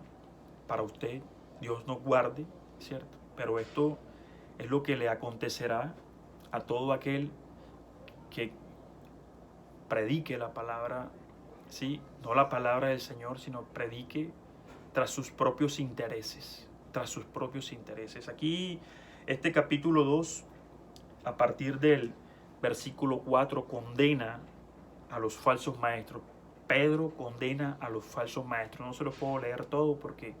para usted. Dios nos guarde, ¿cierto? Pero esto es lo que le acontecerá a todo aquel que predique la palabra, ¿sí? No la palabra del Señor, sino predique tras sus propios intereses, Aquí, este capítulo 2, a partir del versículo 4, condena a los falsos maestros. Pedro condena a los falsos maestros. No se los puedo leer todo porque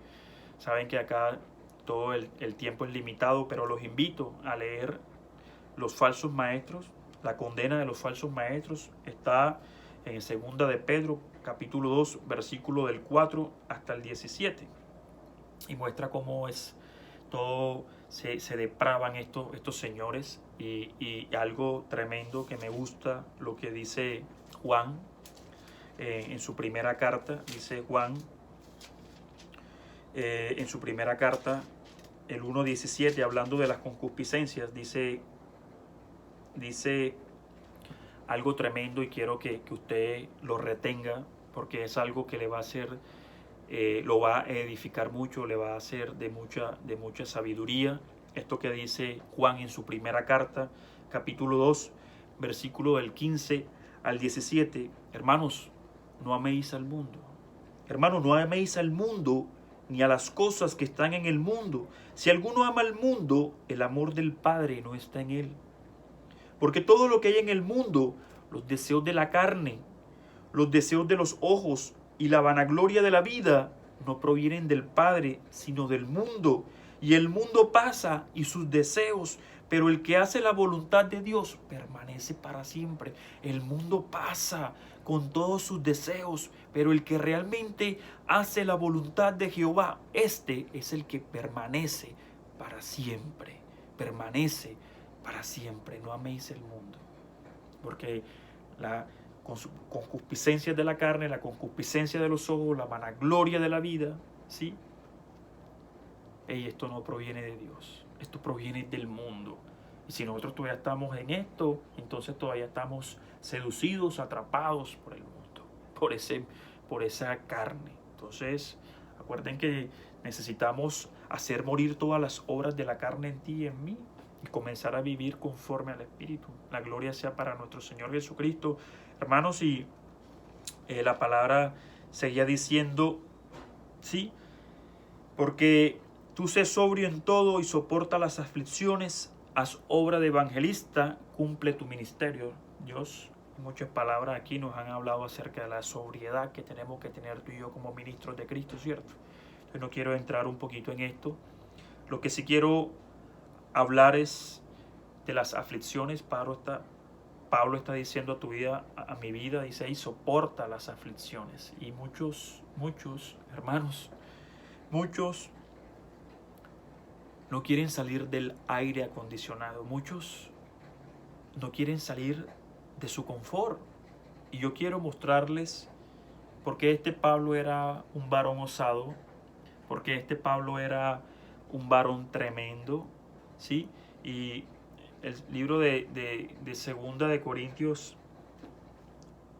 saben que acá todo el tiempo es limitado, pero los invito a leer los falsos maestros. La condena de los falsos maestros está en 2 de Pedro, capítulo 2, versículo del 4 hasta el 17. Y muestra cómo es todo, se depravan estos señores. Y algo tremendo que me gusta, lo que dice Juan en su primera carta. Dice Juan en su primera carta, el 1:17, hablando de las concupiscencias, dice algo tremendo y quiero que usted lo retenga porque es algo que le va a hacer, lo va a edificar mucho, le va a hacer de mucha sabiduría. esto que dice Juan en su primera carta, capítulo 2, versículo del 15 al 17. Hermanos, no améis al mundo. Hermanos, no améis al mundo ni a las cosas que están en el mundo. Si alguno ama al mundo, el amor del Padre no está en él. Porque todo lo que hay en el mundo, los deseos de la carne, los deseos de los ojos y la vanagloria de la vida, no provienen del Padre, sino del mundo. Y el mundo pasa y sus deseos, pero el que hace la voluntad de Dios permanece para siempre. El mundo pasa con todos sus deseos, pero el que realmente hace la voluntad de Jehová, este es el que permanece para siempre. Permanece para siempre. No améis el mundo, porque la concupiscencia de la carne, la concupiscencia de los ojos, la vanagloria de la vida, ¿sí? Esto no proviene de Dios, esto proviene del mundo. Y si nosotros todavía estamos en esto, entonces todavía estamos seducidos, atrapados por el mundo, por esa carne. Entonces, acuerden que necesitamos hacer morir todas las obras de la carne en ti y en mí y comenzar a vivir conforme al Espíritu. La gloria sea para nuestro Señor Jesucristo. Hermanos, y la palabra seguía diciendo, sí, porque tú sé sobrio en todo y soporta las aflicciones, haz obra de evangelista, cumple tu ministerio. Dios, muchas palabras aquí nos han hablado acerca de la sobriedad que tenemos que tener tú y yo como ministros de Cristo, ¿cierto? Yo no quiero entrar un poquito en esto. Lo que sí quiero hablar es de las aflicciones. Pablo está diciendo a tu vida, a mi vida, dice ahí, soporta las aflicciones. Y muchos hermanos, muchos no quieren salir del aire acondicionado. Muchos no quieren salir de su confort. Y yo quiero mostrarles por qué este Pablo era un varón osado, por qué este Pablo era un varón tremendo, ¿sí? Y el libro de Segunda de Corintios,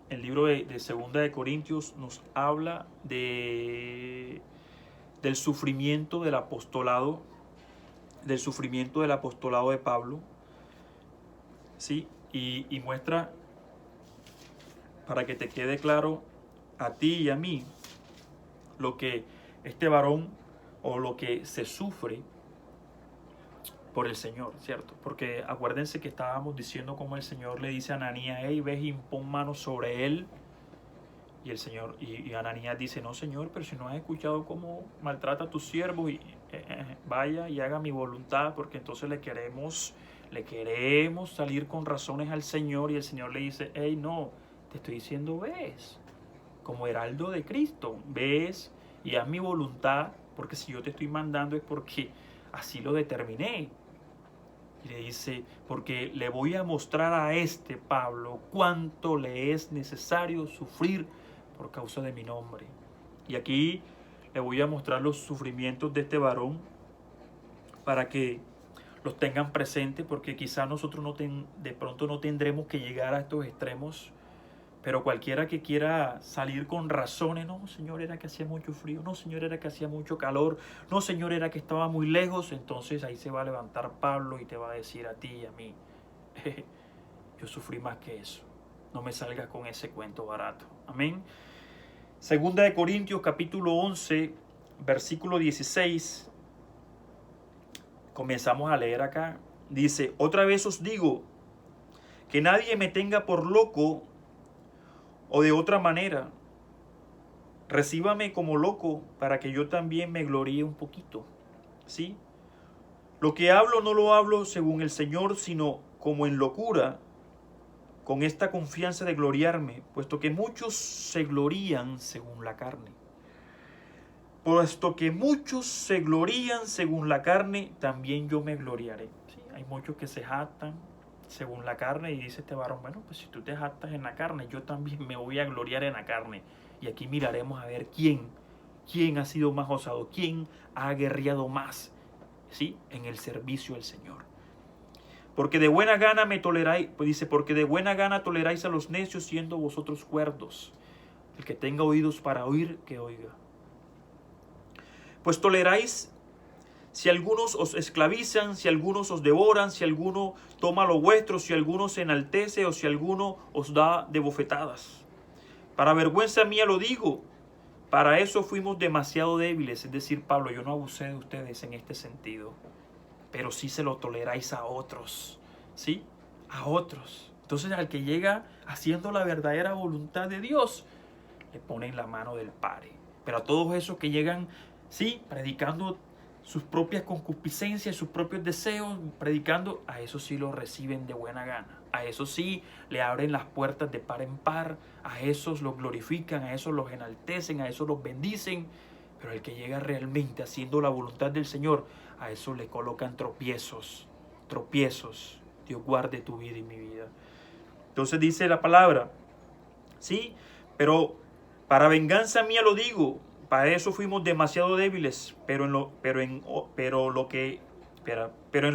el libro de Segunda de Corintios nos habla del sufrimiento del apostolado, de Pablo, ¿sí? Y muestra, para que te quede claro a ti y a mí, lo que este varón o lo que se sufre por el Señor, ¿cierto? Porque acuérdense que estábamos diciendo cómo el Señor le dice a Ananías, hey, ve y impón manos sobre él. Y el Señor, y Ananías dice, no, Señor, pero si no has escuchado cómo maltrata a tus siervos, vaya y haga mi voluntad, porque entonces le queremos salir con razones al Señor. Y el Señor le dice, hey, no, te estoy diciendo, ves, como heraldo de Cristo, ves y haz mi voluntad, porque si yo te estoy mandando es porque así lo determiné. Y le dice, porque le voy a mostrar a este Pablo cuánto le es necesario sufrir por causa de mi nombre. Y aquí le voy a mostrar los sufrimientos de este varón para que los tengan presentes, porque quizás nosotros de pronto no tendremos que llegar a estos extremos. Pero cualquiera que quiera salir con razones, no, Señor, era que hacía mucho frío, no, Señor, era que hacía mucho calor, no, Señor, era que estaba muy lejos, entonces ahí se va a levantar Pablo y te va a decir a ti y a mí, yo sufrí más que eso, no me salgas con ese cuento barato. Amén. Segunda de Corintios, capítulo 11, versículo 16, comenzamos a leer acá, dice, otra vez os digo, que nadie me tenga por loco, o de otra manera, recíbame como loco para que yo también me gloríe un poquito, ¿sí? Lo que hablo no lo hablo según el Señor, sino como en locura, con esta confianza de gloriarme, puesto que muchos se glorían según la carne. Puesto que muchos se glorían según la carne, también yo me gloriaré. ¿Sí? Hay muchos que se jactan según la carne, y dice este varón, bueno, pues si tú te jactas en la carne, yo también me voy a gloriar en la carne. Y aquí miraremos a ver quién ha sido más osado, quién ha guerreado más, ¿sí? En el servicio al Señor. Porque de buena gana me toleráis, pues dice, porque de buena gana toleráis a los necios, siendo vosotros cuerdos. El que tenga oídos para oír, que oiga. Pues toleráis Si algunos os esclavizan, si algunos os devoran, si alguno toma lo vuestro, si alguno se enaltece o si alguno os da de bofetadas. Para vergüenza mía lo digo, para eso fuimos demasiado débiles. Es decir, Pablo, yo no abusé de ustedes en este sentido, pero sí se lo toleráis a otros, ¿sí? A otros. Entonces al que llega haciendo la verdadera voluntad de Dios, le ponen la mano del Padre. Pero a todos esos que llegan, sí, predicando sus propias concupiscencias, sus propios deseos, predicando, a eso sí lo reciben de buena gana. A eso sí le abren las puertas de par en par, a esos los glorifican, a esos los enaltecen, a esos los bendicen. Pero el que llega realmente haciendo la voluntad del Señor, a eso le colocan tropiezos, tropiezos. Dios guarde tu vida y mi vida. Entonces dice la palabra, sí, pero para venganza mía lo digo, para eso fuimos demasiado débiles, pero en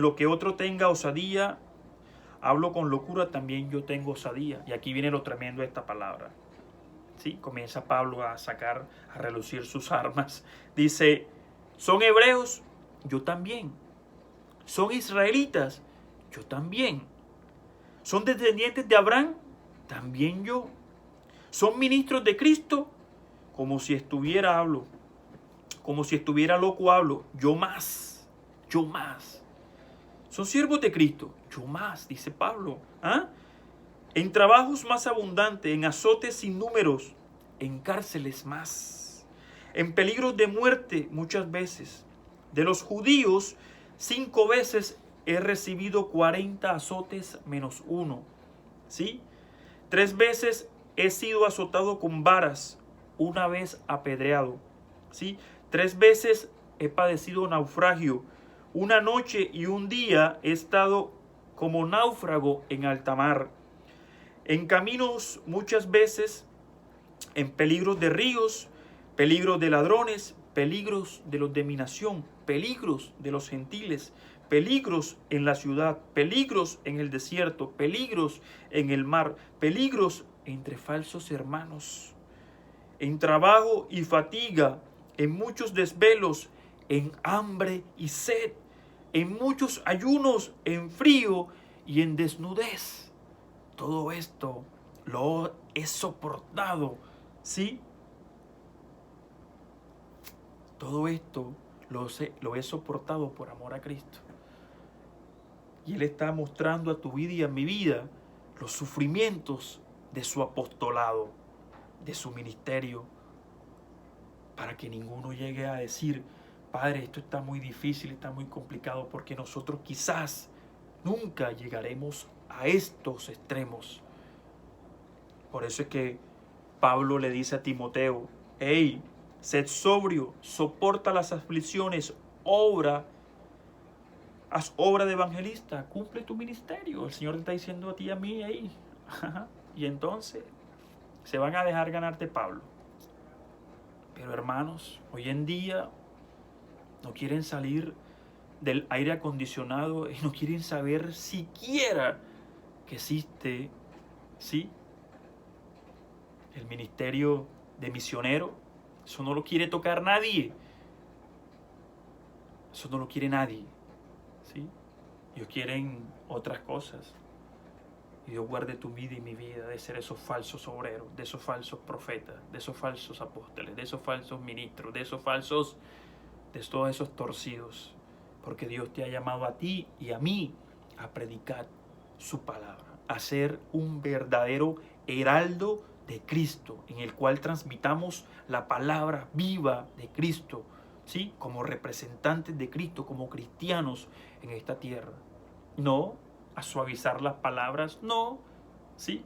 lo que otro tenga osadía, hablo con locura, también yo tengo osadía. Y aquí viene lo tremendo de esta palabra. ¿Sí? Comienza Pablo a sacar, a relucir sus armas. Dice, ¿son hebreos? Yo también. ¿Son israelitas? Yo también. ¿Son descendientes de Abraham? También yo. ¿Son ministros de Cristo? Como si estuviera loco hablo. Yo más. ¿Son siervos de Cristo? Yo más, dice Pablo. ¿Ah? En trabajos más abundantes, en azotes sin números, en cárceles más, en peligros de muerte muchas veces. De los judíos, 5 veces he recibido 40 azotes menos uno. ¿Sí? 3 veces he sido azotado con varas, una vez apedreado. ¿Sí? 3 veces he padecido naufragio. Una noche y un día he estado como náufrago en alta mar. En caminos muchas veces, en peligros de ríos, peligros de ladrones, peligros de los de mi nación, peligros de los gentiles, peligros en la ciudad, peligros en el desierto, peligros en el mar, peligros entre falsos hermanos, en trabajo y fatiga, en muchos desvelos, en hambre y sed, en muchos ayunos, en frío y en desnudez. Todo esto lo he soportado, ¿sí? Todo esto lo he soportado por amor a Cristo. Y Él está mostrando a tu vida y a mi vida los sufrimientos de su apostolado, de su ministerio, para que ninguno llegue a decir, Padre, esto está muy difícil, está muy complicado, porque nosotros quizás nunca llegaremos a estos extremos. Por eso es que Pablo le dice a Timoteo, hey, sed sobrio, soporta las aflicciones, haz obra de evangelista, cumple tu ministerio. El Señor te está diciendo a ti y a mí ahí. Y entonces se van a dejar ganarte Pablo. Pero hermanos, hoy en día no quieren salir del aire acondicionado y no quieren saber siquiera que existe, ¿sí?, el ministerio de misionero. Eso no lo quiere tocar nadie. Eso no lo quiere nadie, ¿sí? Ellos quieren otras cosas. Y Dios guarde tu vida y mi vida de ser esos falsos obreros, de esos falsos profetas, de esos falsos apóstoles, de esos falsos ministros, de todos esos torcidos. Porque Dios te ha llamado a ti y a mí a predicar su palabra, a ser un verdadero heraldo de Cristo, en el cual transmitamos la palabra viva de Cristo, ¿sí?, como representantes de Cristo, como cristianos en esta tierra. No a suavizar las palabras, no, ¿sí?,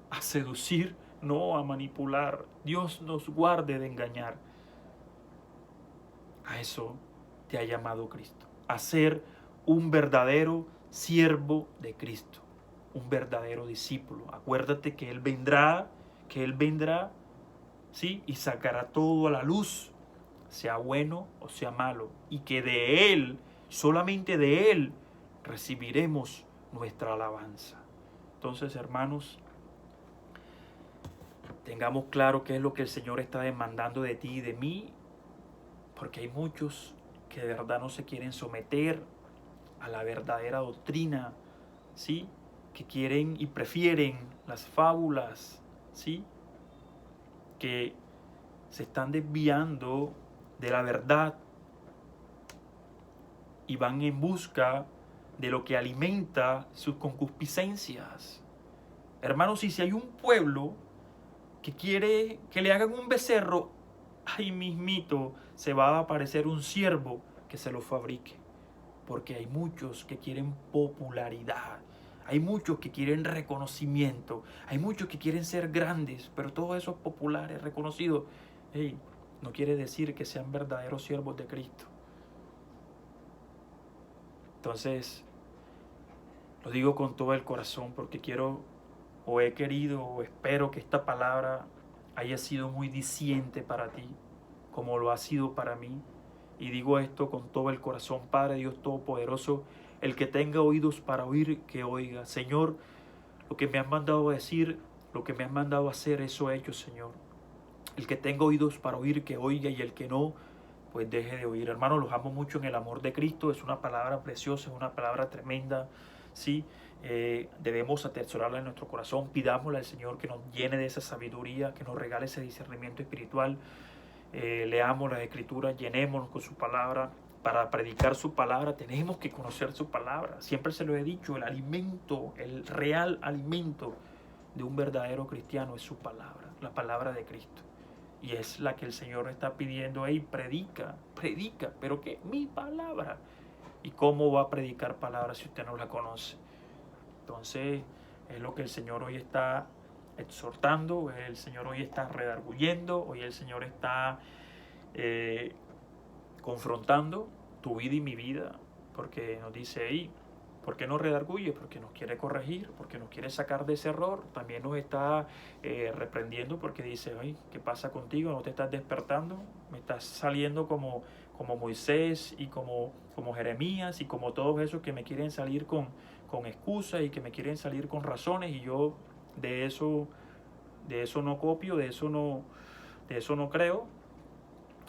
a seducir, no a manipular. Dios nos guarde de engañar. A eso te ha llamado Cristo, a ser un verdadero siervo de Cristo, un verdadero discípulo. Acuérdate que Él vendrá, ¿sí?, y sacará todo a la luz, sea bueno o sea malo, y que de Él, solamente de Él, recibiremos nuestra alabanza. Entonces, hermanos, tengamos claro qué es lo que el Señor está demandando de ti y de mí, porque hay muchos que de verdad no se quieren someter a la verdadera doctrina, ¿sí? Que quieren y prefieren las fábulas, ¿sí? Que se están desviando de la verdad y van en busca de lo que alimenta sus concupiscencias. Hermanos, y si hay un pueblo que quiere que le hagan un becerro, ahí mismito se va a aparecer un siervo que se lo fabrique. Porque hay muchos que quieren popularidad, hay muchos que quieren reconocimiento, hay muchos que quieren ser grandes, pero todos esos populares, reconocidos, hey, no quiere decir que sean verdaderos siervos de Cristo. Entonces, lo digo con todo el corazón porque quiero o he querido o espero que esta palabra haya sido muy diciente para ti, como lo ha sido para mí. Y digo esto con todo el corazón, Padre Dios Todopoderoso, el que tenga oídos para oír, que oiga. Señor, lo que me has mandado a decir, lo que me has mandado a hacer, eso he hecho, Señor. El que tenga oídos para oír, que oiga, y el que no, pues deje de oír. Hermanos, los amo mucho en el amor de Cristo. Es una palabra preciosa, es una palabra tremenda. Sí, debemos atesorarla en nuestro corazón. Pidámosle al Señor que nos llene de esa sabiduría, que nos regale ese discernimiento espiritual. Leamos las Escrituras, llenémonos con su palabra. Para predicar su palabra tenemos que conocer su palabra. Siempre se lo he dicho, el alimento, el real alimento de un verdadero cristiano es su palabra, la palabra de Cristo. Y es la que el Señor está pidiendo, hey, predica, pero que mi palabra. ¿Y cómo va a predicar palabra si usted no la conoce? Entonces, es lo que el Señor hoy está exhortando, el Señor hoy está redarguyendo, hoy el Señor está confrontando tu vida y mi vida, porque nos dice ahí, ¿por qué nos redarguye? Porque nos quiere corregir, porque nos quiere sacar de ese error. También nos está reprendiendo porque dice, ay, ¿qué pasa contigo? ¿No te estás despertando? Me estás saliendo como Moisés y como Jeremías y como todos esos que me quieren salir con excusas y que me quieren salir con razones, y yo de eso no copio, de eso no creo.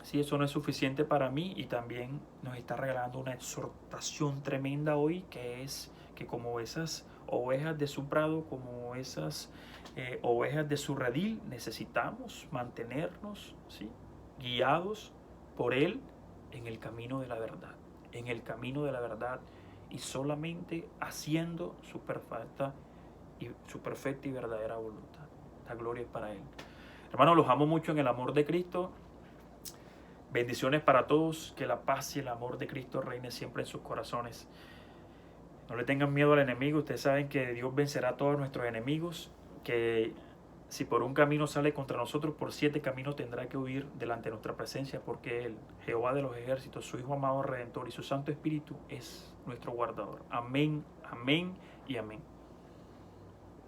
Sí, eso no es suficiente para mí, y también nos está regalando una exhortación tremenda hoy, que es que como esas ovejas de su prado, como esas ovejas de su redil, necesitamos mantenernos, ¿sí?, guiados por Él en el camino de la verdad, y solamente haciendo su perfecta y verdadera voluntad. La gloria es para Él. Hermanos, los amo mucho en el amor de Cristo. Bendiciones para todos, que la paz y el amor de Cristo reine siempre en sus corazones. No le tengan miedo al enemigo, ustedes saben que Dios vencerá a todos nuestros enemigos, que si por un camino sale contra nosotros, por 7 caminos tendrá que huir delante de nuestra presencia, porque Él, Jehová de los ejércitos, su Hijo amado Redentor y su Santo Espíritu es nuestro guardador. Amén, amén y amén.